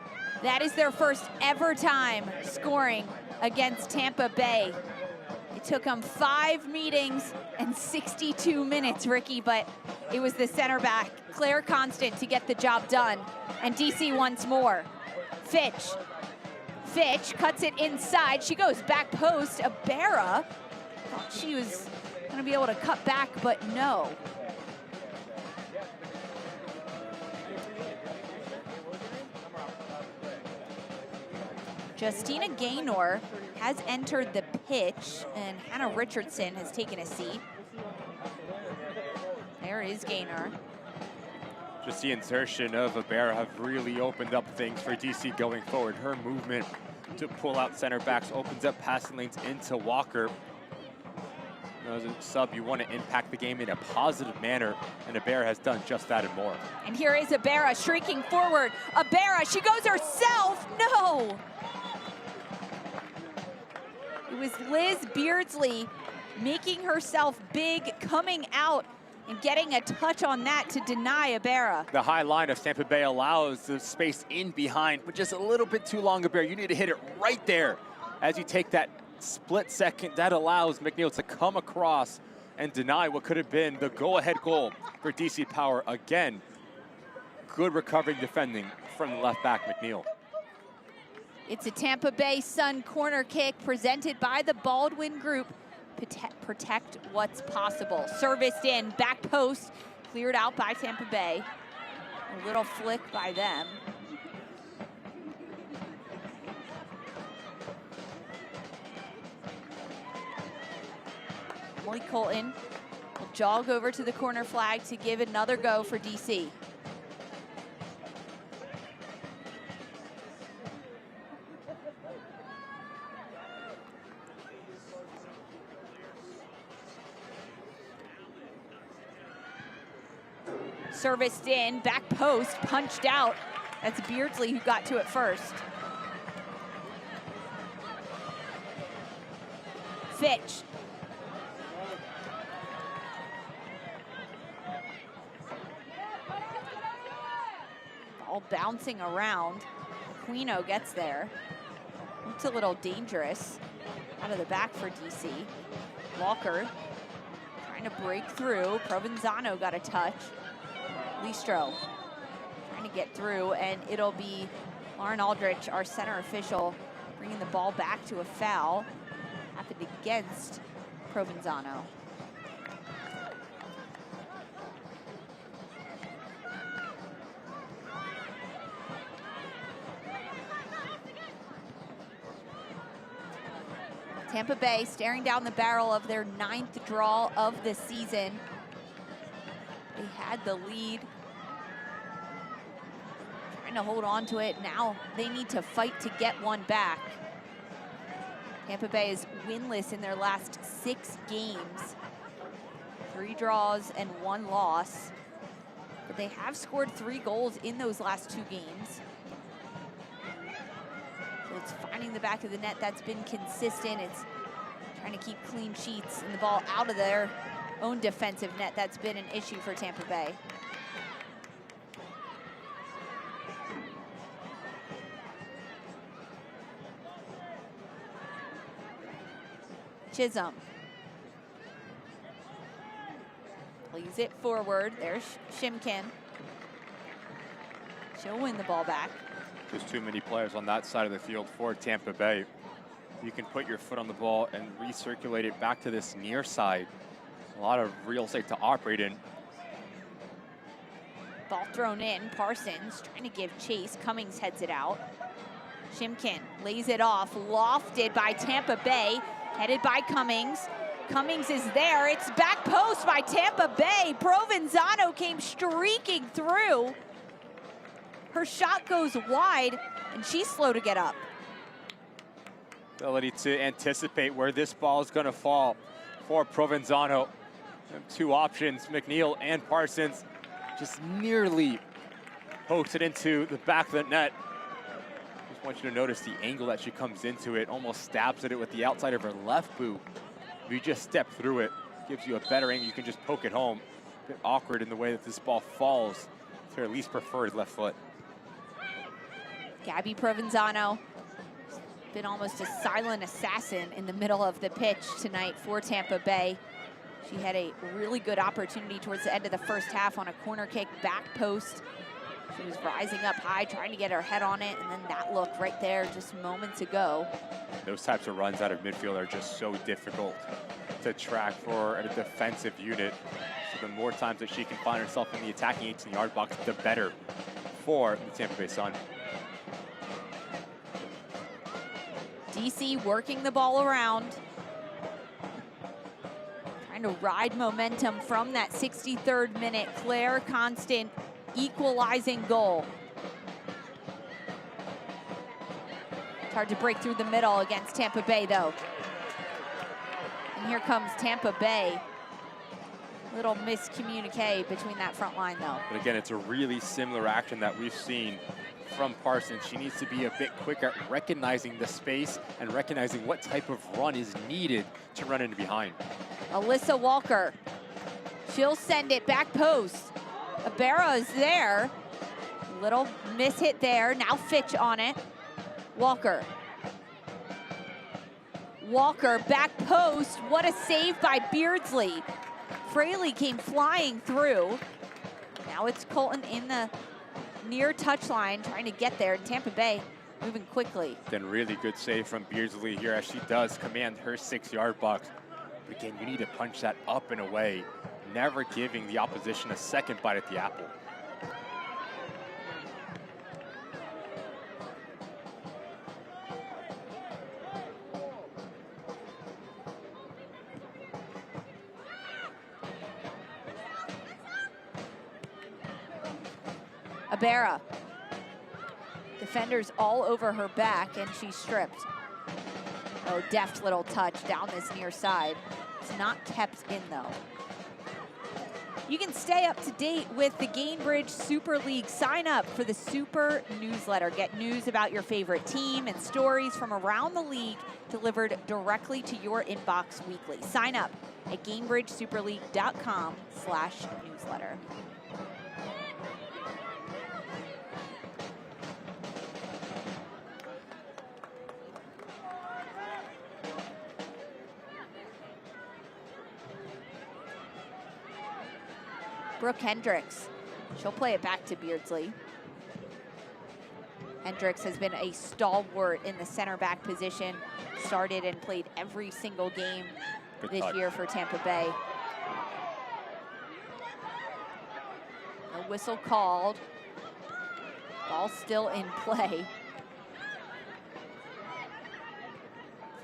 that is their first ever time scoring against Tampa Bay. It took them 5 meetings and 62 minutes, Ricky, but it was the center back, Claire Constant, to get the job done. And DC once more. Fitch cuts it inside. She goes back post. Ibarra thought she was going to be able to cut back, but no. Justina Gaynor has entered the pitch, and Hannah Richardson has taken a seat. There is Gaynor. Just the insertion of Ibarra have really opened up things for DC going forward. Her movement to pull out center backs opens up passing lanes into Walker. As a sub, you want to impact the game in a positive manner, and Ibarra has done just that and more. And here is Ibarra shrieking forward. Ibarra, she goes herself. No! It was Liz Beardsley making herself big, coming out and getting a touch on that to deny Ibarra. The high line of Tampa Bay allows the space in behind, but just a little bit too long, Ibarra. You need to hit it right there as you take that split second. That allows McNeil to come across and deny what could have been the go-ahead goal for DC Power. Again, good recovering defending from the left back, McNeil. It's a Tampa Bay Sun corner kick presented by the Baldwin Group. Protect what's possible. Serviced in, back post, cleared out by Tampa Bay. A little flick by them. Emily Colton will jog over to the corner flag to give another go for DC. Serviced in, back post, punched out. That's Beardsley who got to it first. Fitch. Ball bouncing around. Quino gets there. It's a little dangerous. Out of the back for DC. Walker trying to break through. Provenzano got a touch. Listro trying to get through, and it'll be Lauren Aldrich, our center official, bringing the ball back to a foul. Happened against Provenzano. Tampa Bay staring down the barrel of their 9th draw of the season. They had the lead, trying to hold on to it. Now they need to fight to get one back. Tampa Bay is winless in their last 6 games. 3 draws and 1 loss. But they have scored 3 goals in those last 2 games. So it's finding the back of the net that's been consistent. It's trying to keep clean sheets and the ball out of their own defensive net. That's been an issue for Tampa Bay. Chisholm plays it forward. There's Shimkin. She'll win the ball back. Just too many players on that side of the field for Tampa Bay. You can put your foot on the ball and recirculate it back to this near side. A lot of real estate to operate in. Ball thrown in. Parsons trying to give chase. Cummings heads it out. Shimkin lays it off. Lofted by Tampa Bay. Headed by Cummings. Cummings is there. It's back post by Tampa Bay. Provenzano came streaking through. Her shot goes wide, and she's slow to get up. Ability to anticipate where this ball is going to fall for Provenzano. 2 options, McNeil and Parsons, just nearly pokes it into the back of the net. Just want you to notice the angle that she comes into it, almost stabs at it with the outside of her left boot. If you just step through it, gives you a better angle, you can just poke it home. A bit awkward in the way that this ball falls to her least preferred left foot. Gabby Provenzano, been almost a silent assassin in the middle of the pitch tonight for Tampa Bay. She had a really good opportunity towards the end of the first half on a corner kick, back post. She was rising up high, trying to get her head on it, and then that look right there just moments ago. Those types of runs out of midfield are just so difficult to track for a defensive unit. So the more times that she can find herself in the attacking 18-yard box, the better for the Tampa Bay Sun. DC working the ball around. Trying to ride momentum from that 63rd minute. Claire Constant equalizing goal. It's hard to break through the middle against Tampa Bay though. And here comes Tampa Bay. Little miscommunique between that front line though. But again, it's a really similar action that we've seen from Parsons. She needs to be a bit quicker at recognizing the space and recognizing what type of run is needed to run into behind. Alyssa Walker, she'll send it back post. Ibarra is there. Little miss hit there. Now Fitch on it. Walker. Walker back post. What a save by Beardsley. Fraley came flying through. Now it's Colton in the near touchline trying to get there. Tampa Bay moving quickly. Then really good save from Beardsley here as she does command her 6-yard box. But again, you need to punch that up and away, never giving the opposition a second bite at the apple. Ibarra. Defenders all over her back, and she's stripped. Oh, deft little touch down this near side. It's not kept in, though. You can stay up to date with the Gainbridge Super League. Sign up for the Super Newsletter. Get news about your favorite team and stories from around the league delivered directly to your inbox weekly. Sign up at GainbridgeSuperLeague.com/newsletter. Brooke Hendricks. She'll play it back to Beardsley. Hendricks has been a stalwart in the center back position. Started and played every single game this year for Tampa Bay. A whistle called. Ball still in play.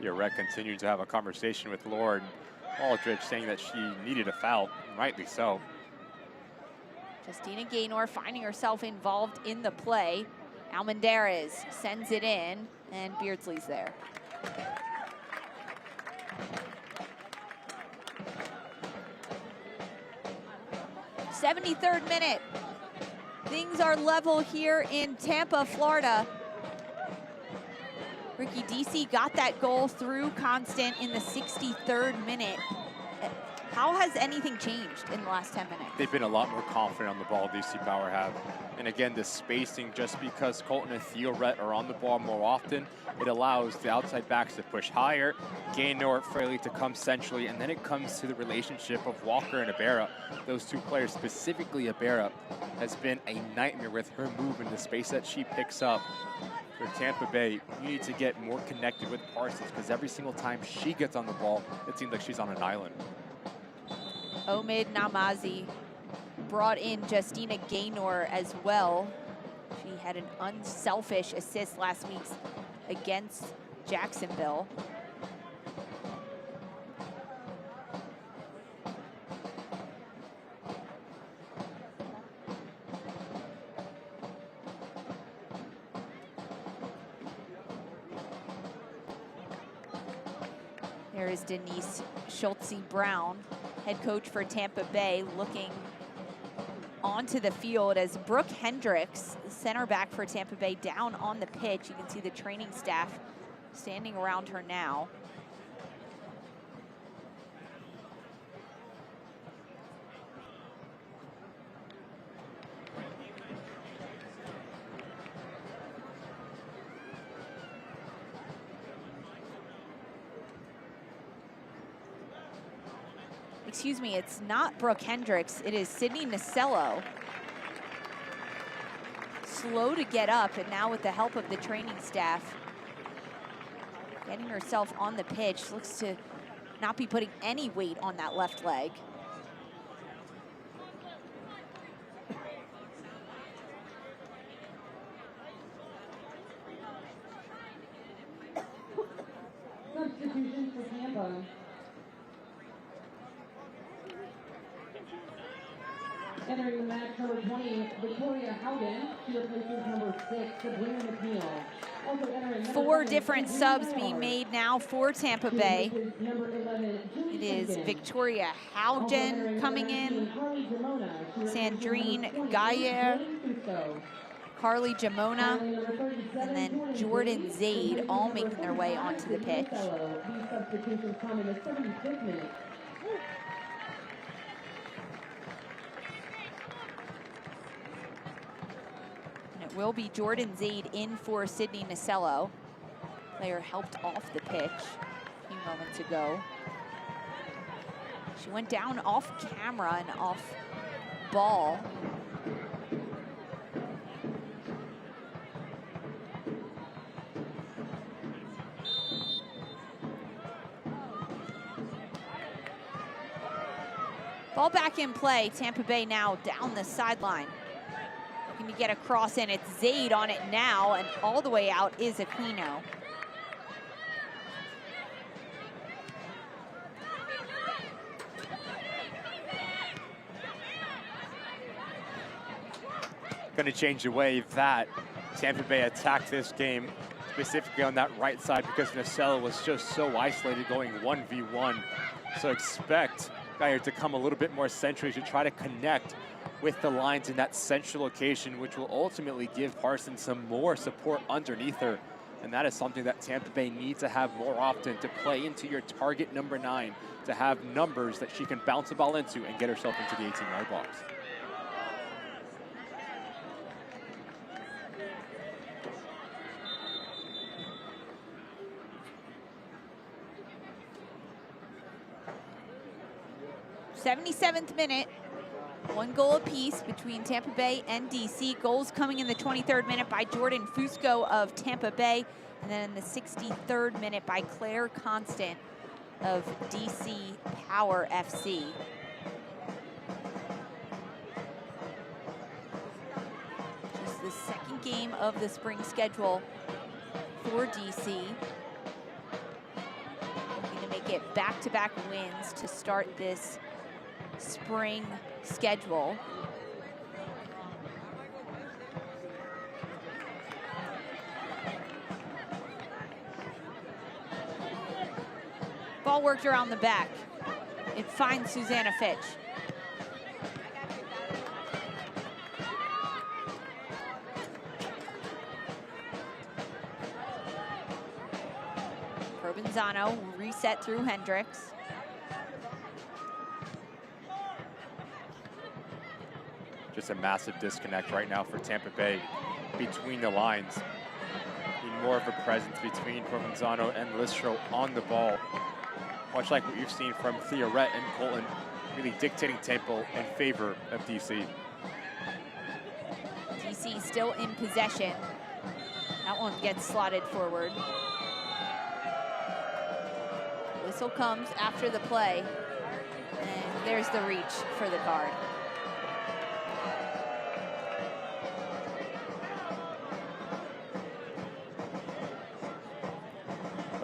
Fiorette continued to have a conversation with Lord Aldrich, saying that she needed a foul, rightly so. Justina Gaynor finding herself involved in the play. Almendarez sends it in, and Beardsley's there. '73rd minute. Things are level here in Tampa, Florida. Ricky DC got that goal through Constant in the 63rd minute. How has anything changed in the last 10 minutes? They've been a lot more confident on the ball, DC Power have. And again, the spacing, just because Colton and Fiorette are on the ball more often, it allows the outside backs to push higher, Gaynor Fraley to come centrally, and then it comes to the relationship of Walker and Ibarra. Those two players, specifically Ibarra, has been a nightmare with her move in the space that she picks up. For Tampa Bay, you need to get more connected with Parsons, because every single time she gets on the ball, it seems like she's on an island. Omid Namazi brought in Justina Gaynor as well. She had an unselfish assist last week against Jacksonville. There is Denise Schultze-Brown, head coach for Tampa Bay, looking onto the field as Brooke Hendricks, center back for Tampa Bay, down on the pitch. You can see the training staff standing around her now. Excuse me, it's not Brooke Hendricks, it is Sydney Nasello. Slow to get up, and now with the help of the training staff, getting herself on the pitch, looks to not be putting any weight on that left leg. Substitution for Tampa. Entering the match, number 20, Victoria Howden. She replaces number 6, Sabrina McNeil. Also entering Four different subs being made now for Tampa Bay. It is Victoria Howden coming in, Sandrine Gayer, Carly Jamona, and then Jordan Zaid, all making their way onto the pitch. These substitutions come in the 75th minute. It will be Jordan Zaid in for Sydney Nasello. Player helped off the pitch a few moments ago. She went down off camera and off ball. Ball back in play. Tampa Bay now down the sideline. Looking to get a cross in. It's Zaid on it now, and all the way out is Aquino. Going to change the way that Tampa Bay attacked this game, specifically on that right side, because Nacella was just so isolated going 1v1. So expect Geyer to come a little bit more centrally to try to connect with the lines in that central location, which will ultimately give Parsons some more support underneath her. And that is something that Tampa Bay needs to have more often, to play into your target number 9, to have numbers that she can bounce the ball into and get herself into the 18-yard box. '77th minute, 1 goal apiece between Tampa Bay and DC. Goals coming in the 23rd minute by Jordan Fusco of Tampa Bay, and then in the 63rd minute by Claire Constant of DC Power FC. Just the second game of the spring schedule for DC. Looking to make it back-to-back wins to start this spring schedule. Ball worked around the back. It finds Susanna Fitch. Provenzano reset through Hendricks. Just a massive disconnect right now for Tampa Bay between the lines. Need more of a presence between Provenzano and Listro on the ball. Much like what you've seen from Theoret and Colton, really dictating tempo in favor of DC. DC still in possession. That one gets slotted forward. Whistle comes after the play. And there's the reach for the card.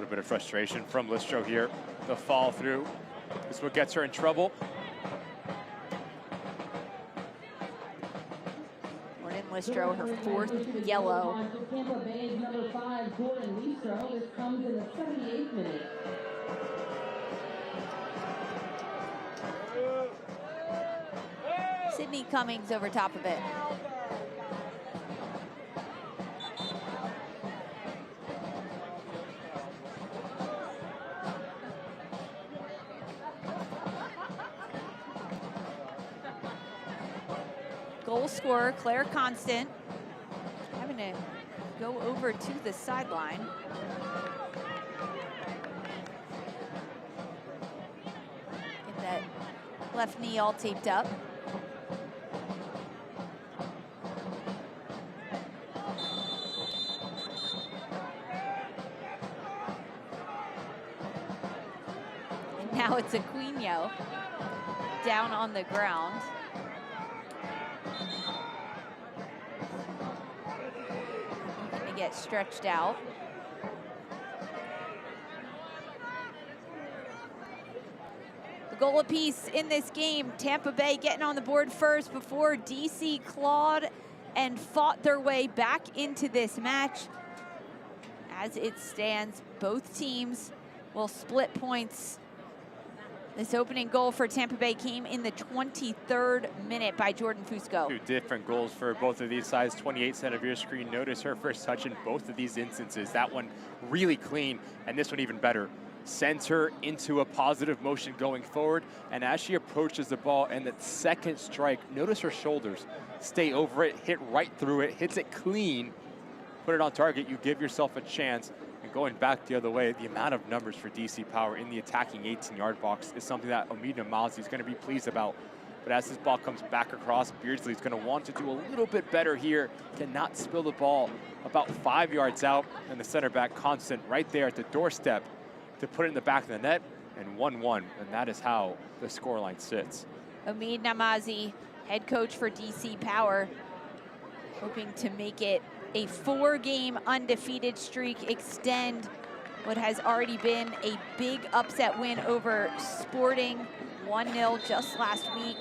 Bit of frustration from Listro here. The fall through is what gets her in trouble. Jordan Listro, her 4th yellow. Tampa Bay's number 5, Jordan Listro. This comes in the 78th minute. Sydney Cummings over top of it. Goal scorer Claire Constant having to go over to the sideline. Get that left knee all taped up. And now it's Aquino down on the ground. Get stretched out. The goal apiece in this game. Tampa Bay getting on the board first before DC clawed and fought their way back into this match. As it stands, both teams will split points. This opening goal for Tampa Bay came in the 23rd minute by Jordan Fusco. 2 different goals for both of these sides. 28 cent of your screen. Notice her first touch in both of these instances. That one really clean, and this one even better. Sends her into a positive motion going forward, and as she approaches the ball and that second strike, notice her shoulders stay over it, hit right through it, hits it clean, put it on target. You give yourself a chance. And going back the other way, the amount of numbers for DC Power in the attacking 18-yard box is something that Omidna Mazi is going to be pleased about. But as this ball comes back across, Beardsley is going to want to do a little bit better here, cannot spill the ball about 5 yards out, and the center back Constant right there at the doorstep to put it in the back of the net, and 1-1, and that is how the scoreline sits. Omid Namazi, head coach for DC Power, hoping to make it a 4-game undefeated streak, extend what has already been a big upset win over Sporting, 1-0 just last week.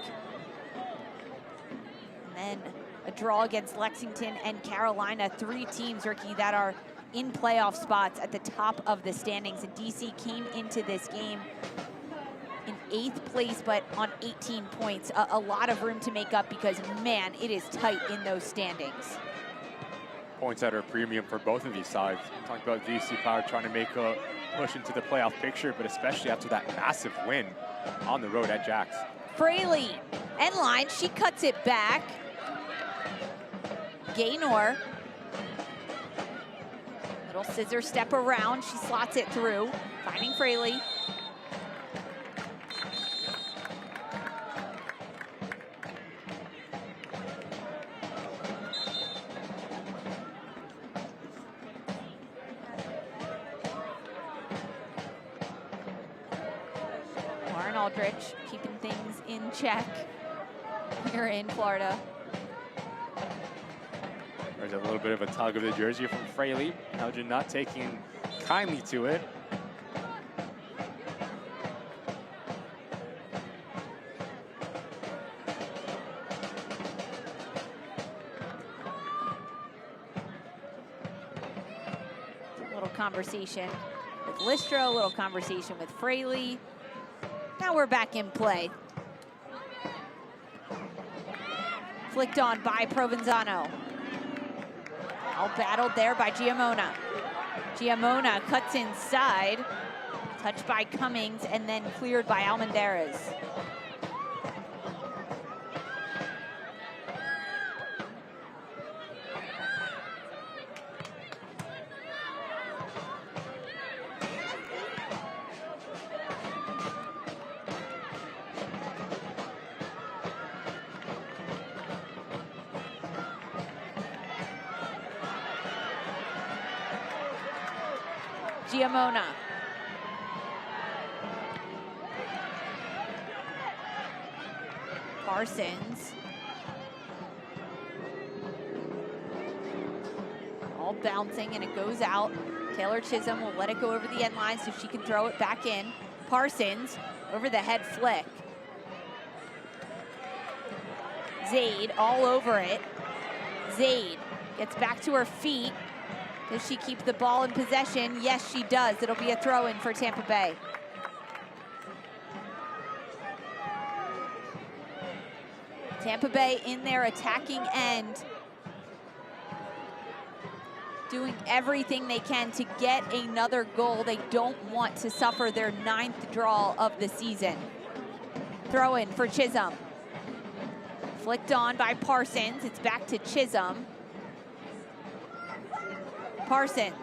And then a draw against Lexington and Carolina, 3 teams, Ricky, that are in playoff spots at the top of the standings. And DC came into this game in 8th place, but on 18 points. A lot of room to make up because, man, it is tight in those standings. Points that are a premium for both of these sides. Talking about DC Power trying to make a push into the playoff picture, but especially after that massive win on the road at Jax. Fraley, end line, she cuts it back. Gaynor, little scissor step around, she slots it through, finding Fraley. Aldridge keeping things in check here in Florida. There's a little bit of a tug of the jersey from Fraley. Elgin not taking kindly to it. A little conversation with Listro, a little conversation with Fraley. Now we're back in play. Flicked on by Provenzano. All battled there by Giamona. Giamona cuts inside. Touched by Cummings and then cleared by Almendarez. Giamona. Parsons. All bouncing and it goes out. Taylor Chisholm will let it go over the end line so she can throw it back in. Parsons over the head flick. Zaid all over it. Zaid gets back to her feet. Does she keep the ball in possession? Yes, she does. It'll be a throw-in for Tampa Bay. Tampa Bay in their attacking end, doing everything they can to get another goal. They don't want to suffer their 9th draw of the season. Throw-in for Chisholm. Flicked on by Parsons. It's back to Chisholm. Parsons.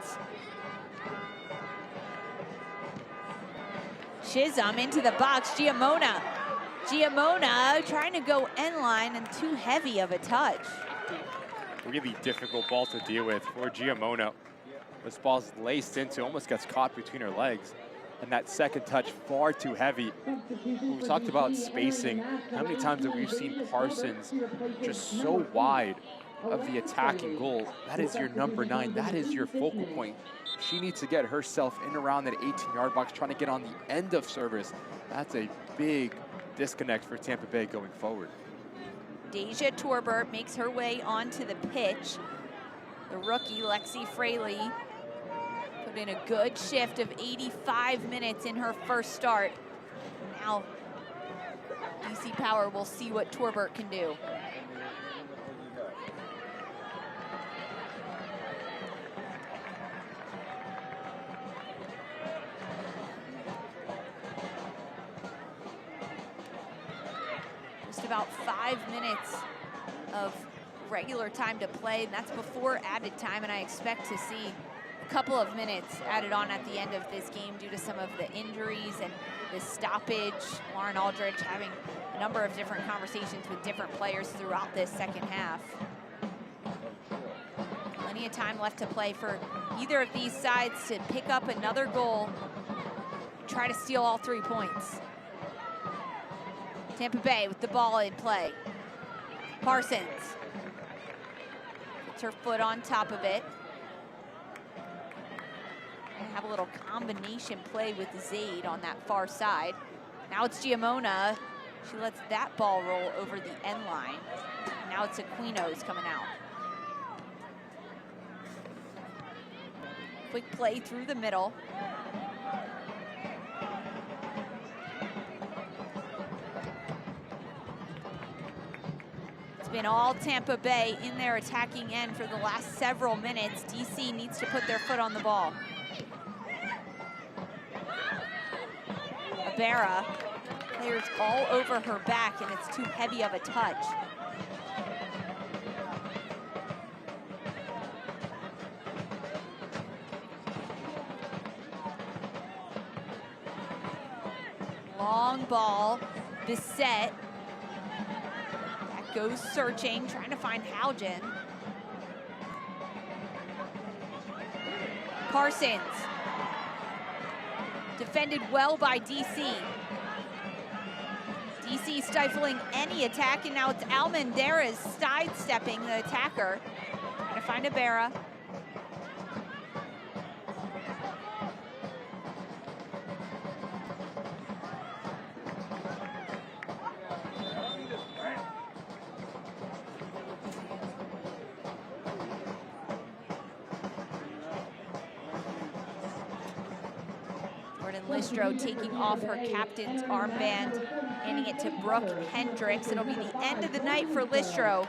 Chisholm into the box. Giamona. Giamona trying to go end line and too heavy of a touch. Really difficult ball to deal with for Giamona. This ball's laced into, almost gets caught between her legs. And that second touch far too heavy. We talked about spacing. How many times have we seen Parsons just so wide of the attacking goal? That is your number 9. That is your focal point. She needs to get herself in around that 18-yard box, trying to get on the end of service. That's a big disconnect for Tampa Bay going forward. Deja Torbert makes her way onto the pitch. The rookie, Lexi Fraley, put in a good shift of 85 minutes in her first start. Now, DC Power will see what Torbert can do. Just about 5 minutes of regular time to play, and that's before added time, and I expect to see a couple of minutes added on at the end of this game due to some of the injuries and the stoppage. Lauren Aldridge having a number of different conversations with different players throughout this second half. Plenty of time left to play for either of these sides to pick up another goal, try to steal all 3 points. Tampa Bay with the ball in play. Parsons puts her foot on top of it. And have a little combination play with Zaid on that far side. Now it's Giamona. She lets that ball roll over the end line. Now it's Aquino's coming out. Quick play through the middle. It's been all Tampa Bay in their attacking end for the last several minutes. DC needs to put their foot on the ball. Ibarra, players all over her back, and it's too heavy of a touch. Long ball, Bissett. That goes searching, trying to find Haugen. Parsons. Defended well by DC. DC stifling any attack, and now it's Almendarez sidestepping the attacker. Trying to find Ibarra. Listro taking off her captain's armband, handing it to Brooke Hendricks. It'll be the end of the night for Listro.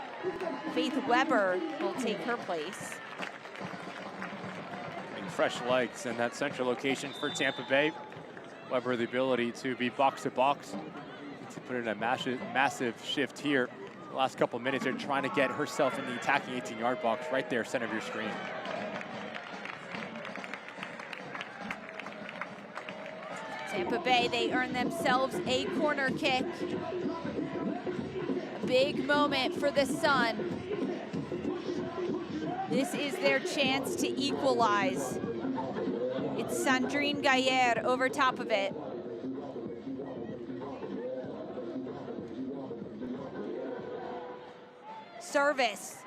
Faith Weber will take her place. And fresh legs in that central location for Tampa Bay. Weber the ability to be box to box, to put in a massive shift here. The last couple of minutes, they're trying to get herself in the attacking 18-yard box right there, center of your screen. Tampa Bay, they earn themselves a corner kick. A big moment for the Sun. This is their chance to equalize. It's Sandrine Gayer over top of it. Service,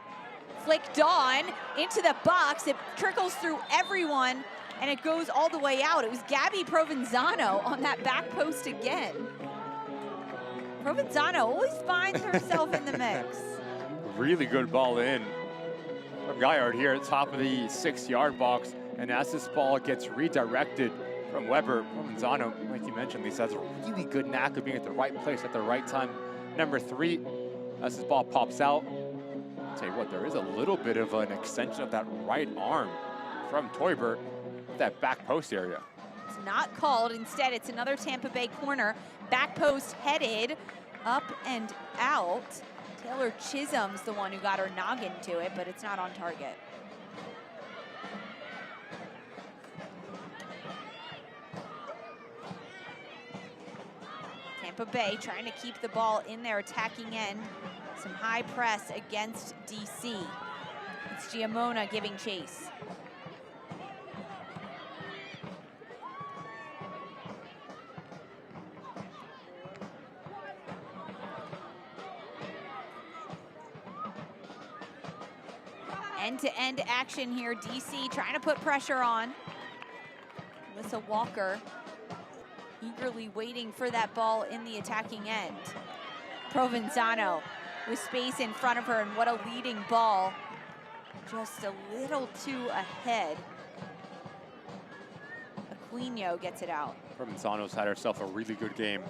flicked on into the box. It trickles through everyone, and it goes all the way out. It was Gabby Provenzano on that back post again. Provenzano always finds herself in the mix. Really good ball in from Gaillard here at top of the 6-yard box. And as this ball gets redirected from Weber, Provenzano, like you mentioned, Lisa, has a really good knack of being at the right place at the right time. Number 3, as this ball pops out, I'll tell you what, there is a little bit of an extension of that right arm from Teuber, that back post area. It's not called. Instead, it's another Tampa Bay corner. Back post headed up and out. Taylor Chisholm's the one who got her noggin to it, but it's not on target. Tampa Bay trying to keep the ball in their attacking end. Some high press against DC. It's Giamona giving chase. End-to-end action here. DC trying to put pressure on. Alyssa Walker eagerly waiting for that ball in the attacking end. Provenzano with space in front of her, and what a leading ball. Just a little too ahead. Aquino gets it out. Provenzano's had herself a really good game.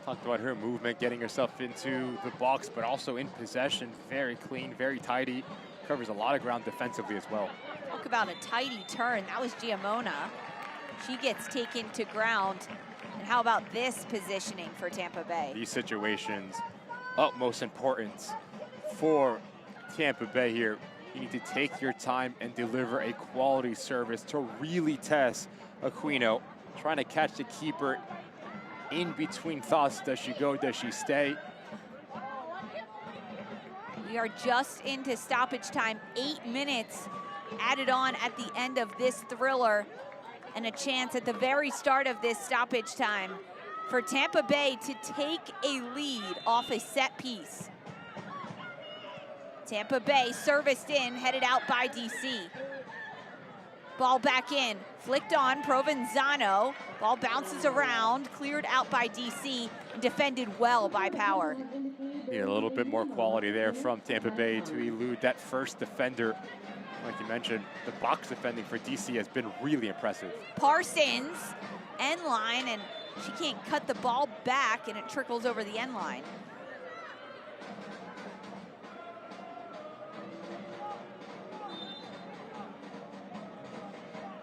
Talked about her movement, getting herself into the box, but also in possession. Very clean, very tidy. Covers a lot of ground defensively as well. Talk about a tidy turn. That was Giamona. She gets taken to ground. And how about this positioning for Tampa Bay? These situations, utmost importance for Tampa Bay here. You need to take your time and deliver a quality service to really test Aquino. Trying to catch the keeper in between thoughts. Does she go? Does she stay? We are just into stoppage time. 8 minutes added on at the end of this thriller, and a chance at the very start of this stoppage time for Tampa Bay to take a lead off a set piece. Tampa Bay serviced in, headed out by DC. Ball back in, flicked on Provenzano. Ball bounces around, cleared out by DC, and defended well by Power. Yeah, a little bit more quality there from Tampa Bay to elude that first defender. Like you mentioned, the box defending for DC has been really impressive. Parsons, end line, and she can't cut the ball back, and it trickles over the end line.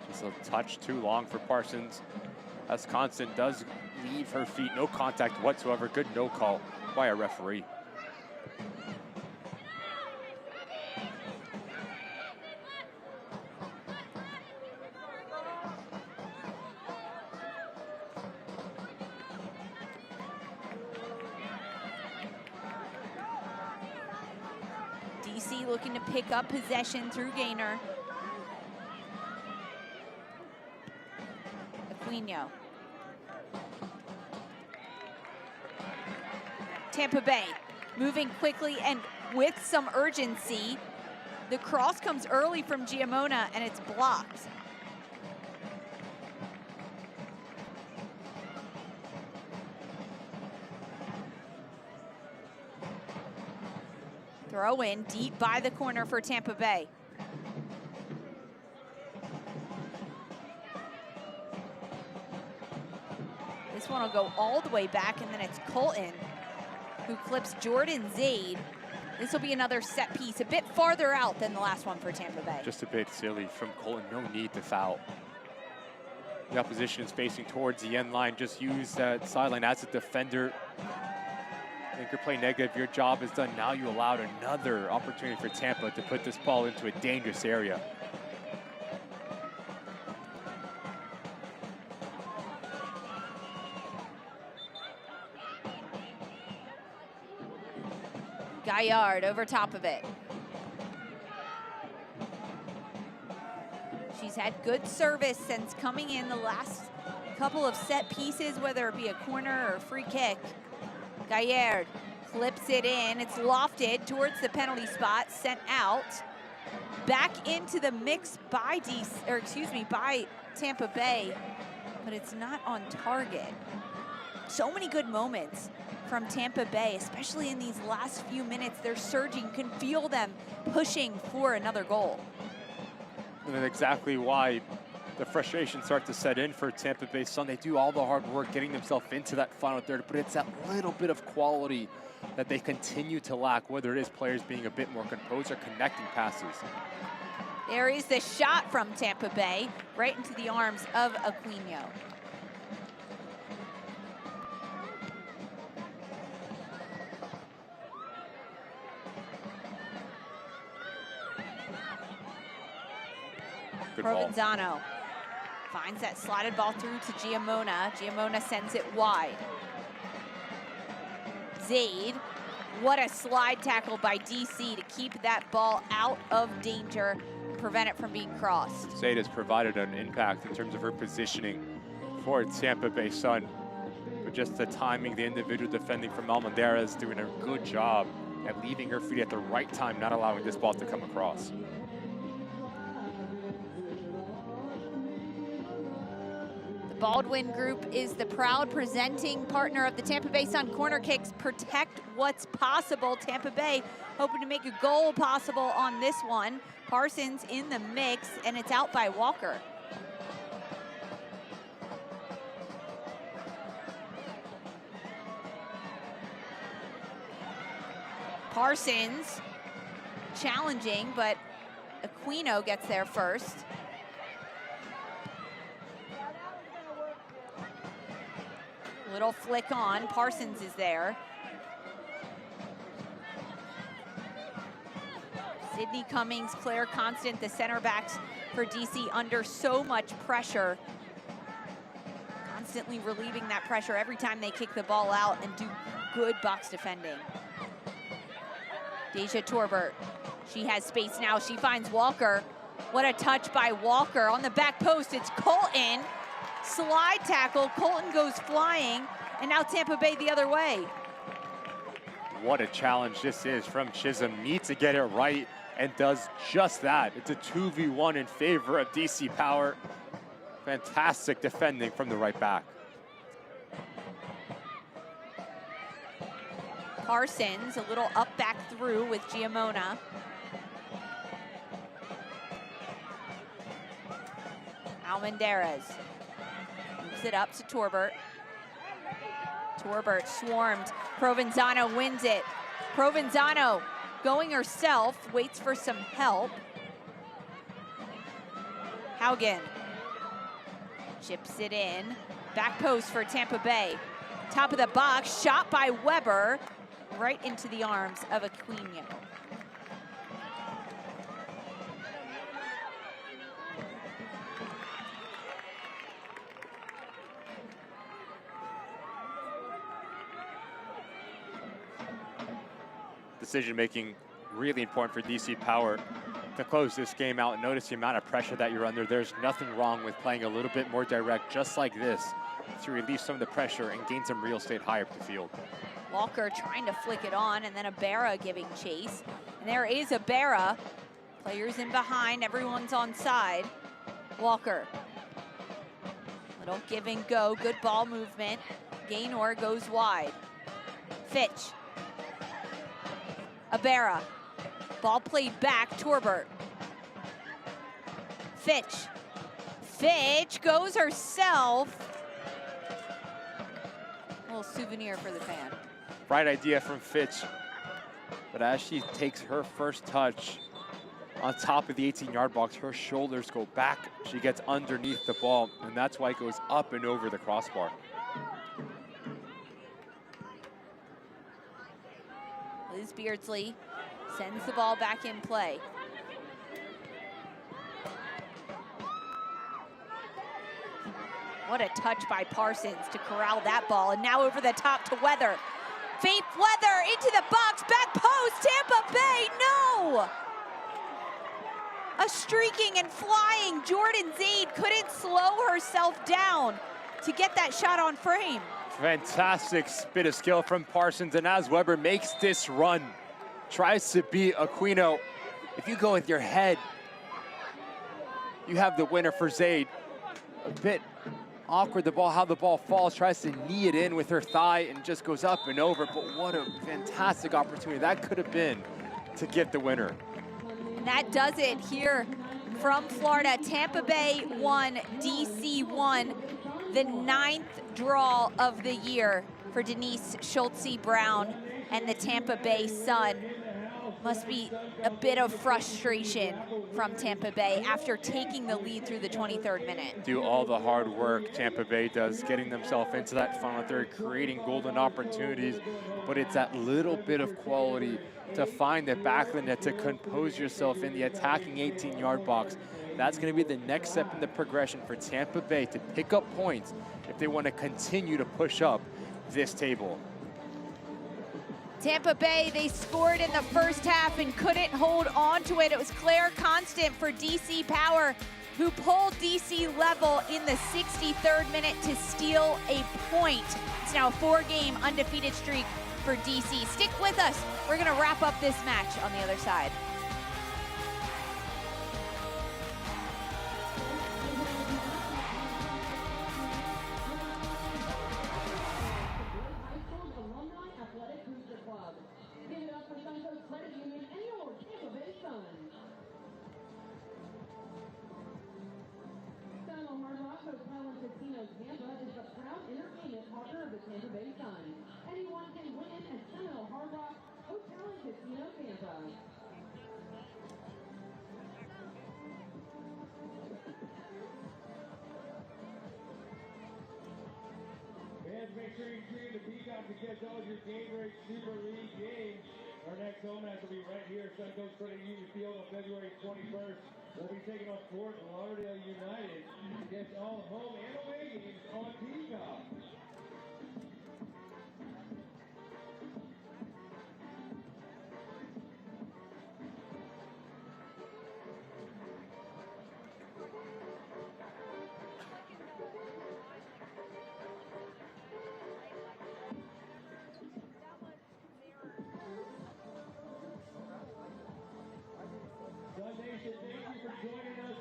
Just a touch too long for Parsons, as Constant does leave her feet. No contact whatsoever. Good no call by a referee. DC looking to pick up possession through Gaynor. Aquino. Tampa Bay moving quickly and with some urgency. The cross comes early from Giamona and it's blocked. Throw in deep by the corner for Tampa Bay. This one will go all the way back, and then it's Colton who clips Jordan Zaid. This will be another set piece, a bit farther out than the last one for Tampa Bay. Just a bit silly from Colton, no need to foul. The opposition is facing towards the end line. Just use that sideline as a defender. Anchor play negative, your job is done. Now you allowed another opportunity for Tampa to put this ball into a dangerous area. Gaillard over top of it. She's had good service since coming in the last couple of set pieces, whether it be a corner or a free kick. Gaillard flips it in. It's lofted towards the penalty spot, sent out. Back into the mix by by Tampa Bay, but it's not on target. So many good moments from Tampa Bay, especially in these last few minutes. They're surging, you can feel them pushing for another goal. And that's exactly why the frustration starts to set in for Tampa Bay Sun. They do all the hard work getting themselves into that final third, but it's that little bit of quality that they continue to lack, whether it is players being a bit more composed or connecting passes. There is the shot from Tampa Bay, right into the arms of Aquino. Provenzano finds that slotted ball through to Giamona. Giamona sends it wide. Zaid, what a slide tackle by DC to keep that ball out of danger, prevent it from being crossed. Zaid has provided an impact in terms of her positioning for Tampa Bay Sun. But just the timing, the individual defending from Almondera is doing a good job at leaving her feet at the right time, not allowing this ball to come across. Baldwin Group is the proud presenting partner of the Tampa Bay Sun Corner Kicks. Protect what's possible. Tampa Bay hoping to make a goal possible on this one. Parsons in the mix, and it's out by Walker. Parsons challenging, but Aquino gets there first. Little flick on, Parsons is there. Sydney Cummings, Claire Constant, the center backs for DC under so much pressure. Constantly relieving that pressure every time they kick the ball out and do good box defending. Deja Torbert, she has space now, she finds Walker. What a touch by Walker on the back post, it's Colton. Slide tackle, Colton goes flying, and now Tampa Bay the other way. What a challenge this is from Chisholm. Needs to get it right and does just that. It's a 2v1 in favor of DC Power. Fantastic defending from the right back. Parsons, a little up back through with Giamona. Almendarez moves it up to Torbert. Torbert swarmed. Provenzano wins it. Provenzano going herself, waits for some help. Haugen chips it in. Back post for Tampa Bay. Top of the box, shot by Weber, right into the arms of Aquino. Decision making really important for DC Power to close this game out. Notice the amount of pressure that you're under. There's nothing wrong with playing a little bit more direct, just like this, to relieve some of the pressure and gain some real estate high up the field. Walker trying to flick it on, and then Ibarra giving chase. And there is Ibarra. Players in behind, everyone's on side. Walker. Little give and go, good ball movement. Gaynor goes wide. Fitch. Ibarra. Ball played back, Torbert. Fitch. Fitch goes herself. A little souvenir for the fan. Bright idea from Fitch. But as she takes her first touch on top of the 18-yard box, her shoulders go back. She gets underneath the ball, and that's why it goes up and over the crossbar. Liz Beardsley sends the ball back in play. What a touch by Parsons to corral that ball. And now over the top to Weather. Faith Weather into the box, back post, Tampa Bay, no! A streaking and flying Jordan Zaid couldn't slow herself down to get that shot on frame. Fantastic bit of skill from Parsons, and as Weber makes this run, tries to beat Aquino. If you go with your head, you have the winner for Zaid. A bit awkward, how the ball falls, tries to knee it in with her thigh and just goes up and over, but what a fantastic opportunity that could have been to get the winner. And that does it here from Florida. Tampa Bay 1, DC 1, the 9th draw of the year for Denise Schultze-Brown and the Tampa Bay Sun. Must be a bit of frustration from Tampa Bay after taking the lead through the 23rd minute. Do all the hard work Tampa Bay does, getting themselves into that final third, creating golden opportunities, but it's that little bit of quality to find the back of the net, to compose yourself in the attacking 18-yard box. That's going to be the next step in the progression for Tampa Bay to pick up points if they want to continue to push up this table. Tampa Bay, they scored in the first half and couldn't hold on to it. It was Claire Constant for DC Power who pulled DC level in the 63rd minute to steal a point. It's now a 4-game undefeated streak for DC. Stick with us. We're going to wrap up this match on the other side. Tampa is the proud entertainment partner of the Tampa Bay Sun. Anyone can win at Seminole Hard Rock Hotel and Casino Tampa. Fans, make sure you tune in to Peacock to catch all of your Gamebridge Super League games. Our next home match will be right here at Suncoast Credit Union Field on February 21st. We'll be taking on Fort Lauderdale United against all home and away games on Peacock.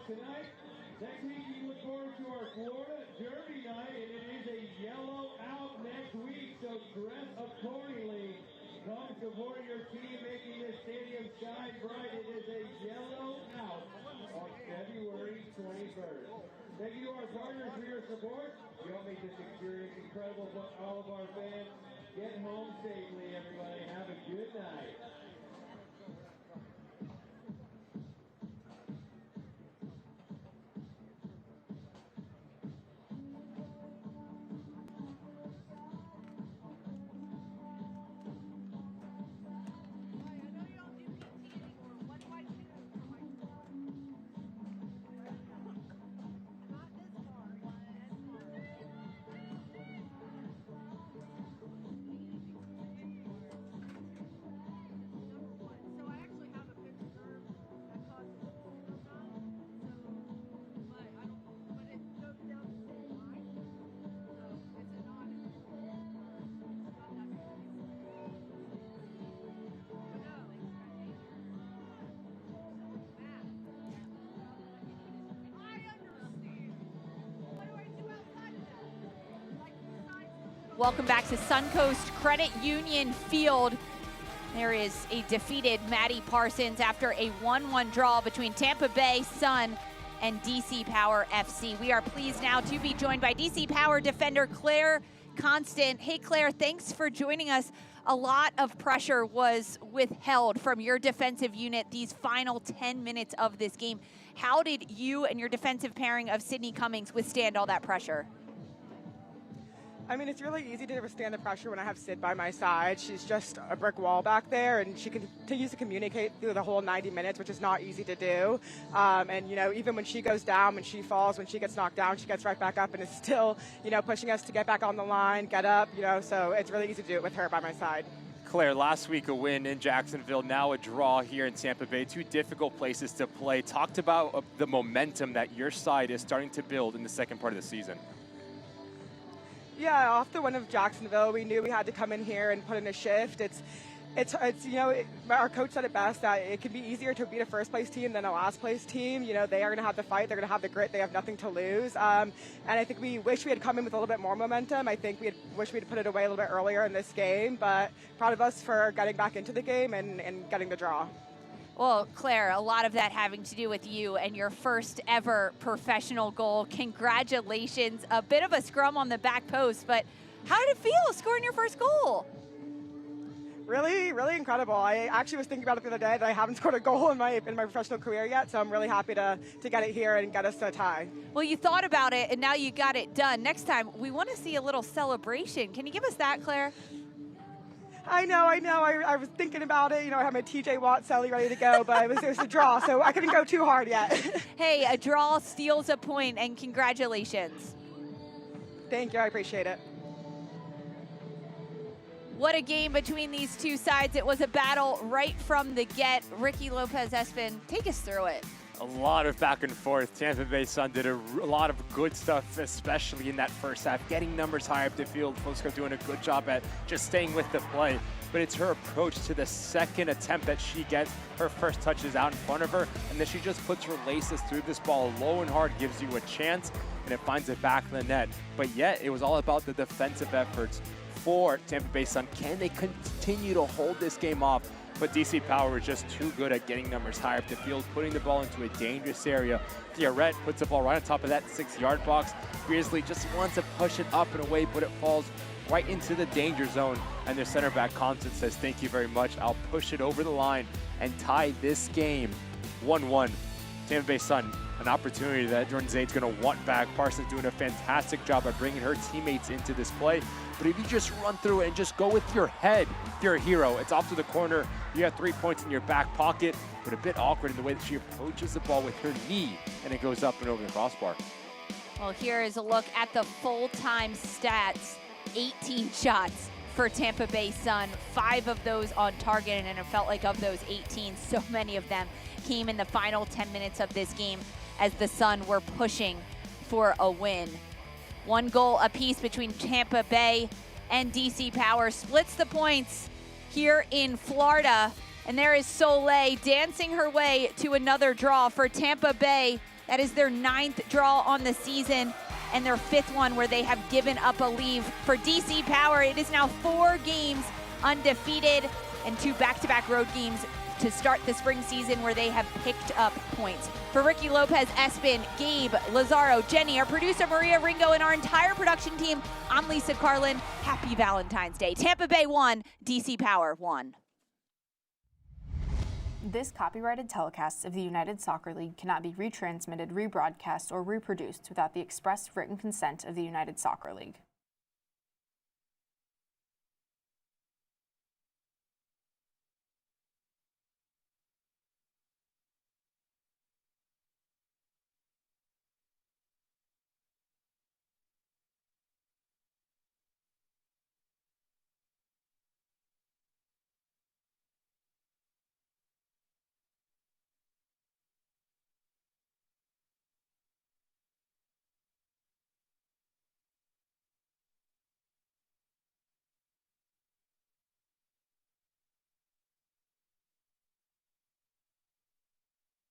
tonight. Next week, we look forward to our Florida Derby night, and it is a yellow out next week, so dress accordingly. Come support your team, making this stadium shine bright. It is a yellow out on February 21st. Thank you to our partners for your support. You all make this experience incredible for all of our fans. Get home safely, everybody. Have a good night. Welcome back to Suncoast Credit Union Field. There is a defeated Maddie Parsons after a 1-1 draw between Tampa Bay Sun and DC Power FC. We are pleased now to be joined by DC Power defender Claire Constant. Hey Claire, thanks for joining us. A lot of pressure was withheld from your defensive unit these final 10 minutes of this game. How did you and your defensive pairing of Sydney Cummings withstand all that pressure? I mean, it's really easy to withstand the pressure when I have Sid by my side. She's just a brick wall back there, and she continues to communicate through the whole 90 minutes, which is not easy to do. And, you know, even when she goes down, when she falls, when she gets knocked down, she gets right back up and is still, you know, pushing us to get back on the line, get up, you know, so it's really easy to do it with her by my side. Claire, last week a win in Jacksonville, now a draw here in Tampa Bay. Two difficult places to play. Talked about the momentum that your side is starting to build in the second part of the season. Yeah, off the win of Jacksonville, we knew we had to come in here and put in a shift. It's you know, our coach said it best that it can be easier to beat a first place team than a last place team. You know, they are going to have the fight, they're going to have the grit, they have nothing to lose. And I think we wish we had come in with a little bit more momentum. I think wish we had put it away a little bit earlier in this game, but proud of us for getting back into the game and getting the draw. Well, Claire, a lot of that having to do with you and your first ever professional goal. Congratulations. A bit of a scrum on the back post, but how did it feel scoring your first goal? Really, really incredible. I actually was thinking about it the other day that I haven't scored a goal in my professional career yet, so I'm really happy to get it here and get us a tie. Well, you thought about it, and now you got it done. Next time, we want to see a little celebration. Can you give us that, Claire? I know. I was thinking about it. You know, I had my TJ Watt celly ready to go, but it was a draw, so I couldn't go too hard yet. Hey, a draw steals a point, and congratulations. Thank you. I appreciate it. What a game between these two sides. It was a battle right from the get. Ricky Lopez-Espin, take us through it. A lot of back and forth. Tampa Bay Sun did a lot of good stuff, especially in that first half, getting numbers high up the field. Postgame doing a good job at just staying with the play. But it's her approach to the second attempt that she gets. Her first touch is out in front of her, and then she just puts her laces through this ball low and hard, gives you a chance, and it finds it back in the net. But yet, it was all about the defensive efforts for Tampa Bay Sun. Can they continue to hold this game off? But DC Power is just too good at getting numbers higher up the field, putting the ball into a dangerous area. Fioret puts the ball right on top of that 6-yard box. Beardsley just wants to push it up and away, but it falls right into the danger zone. And their center back, Constant, says, thank you very much. I'll push it over the line and tie this game 1-1. Tampa Bay Sun, an opportunity that Jordan Zaid's going to want back. Parsons doing a fantastic job at bringing her teammates into this play. But if you just run through it and just go with your head, you're a hero. It's off to the corner. You have 3 points in your back pocket, but a bit awkward in the way that she approaches the ball with her knee, and it goes up and over the crossbar. Well, here is a look at the full-time stats. 18 shots for Tampa Bay Sun, 5 of those on target, and it felt like of those 18, so many of them came in the final 10 minutes of this game as the Sun were pushing for a win. 1 goal apiece between Tampa Bay and DC Power splits the points here in Florida. And there is Soleil dancing her way to another draw for Tampa Bay. That is their 9th draw on the season and their 5th one where they have given up a lead. For DC Power, it is now 4 games undefeated and 2 back-to-back road games to start the spring season where they have picked up points. For Ricky Lopez, Espin, Gabe, Lazaro, Jenny, our producer Maria Ringo, and our entire production team, I'm Lisa Carlin. Happy Valentine's Day. Tampa Bay 1, DC Power 1. This copyrighted telecast of the United Soccer League cannot be retransmitted, rebroadcast, or reproduced without the express written consent of the United Soccer League.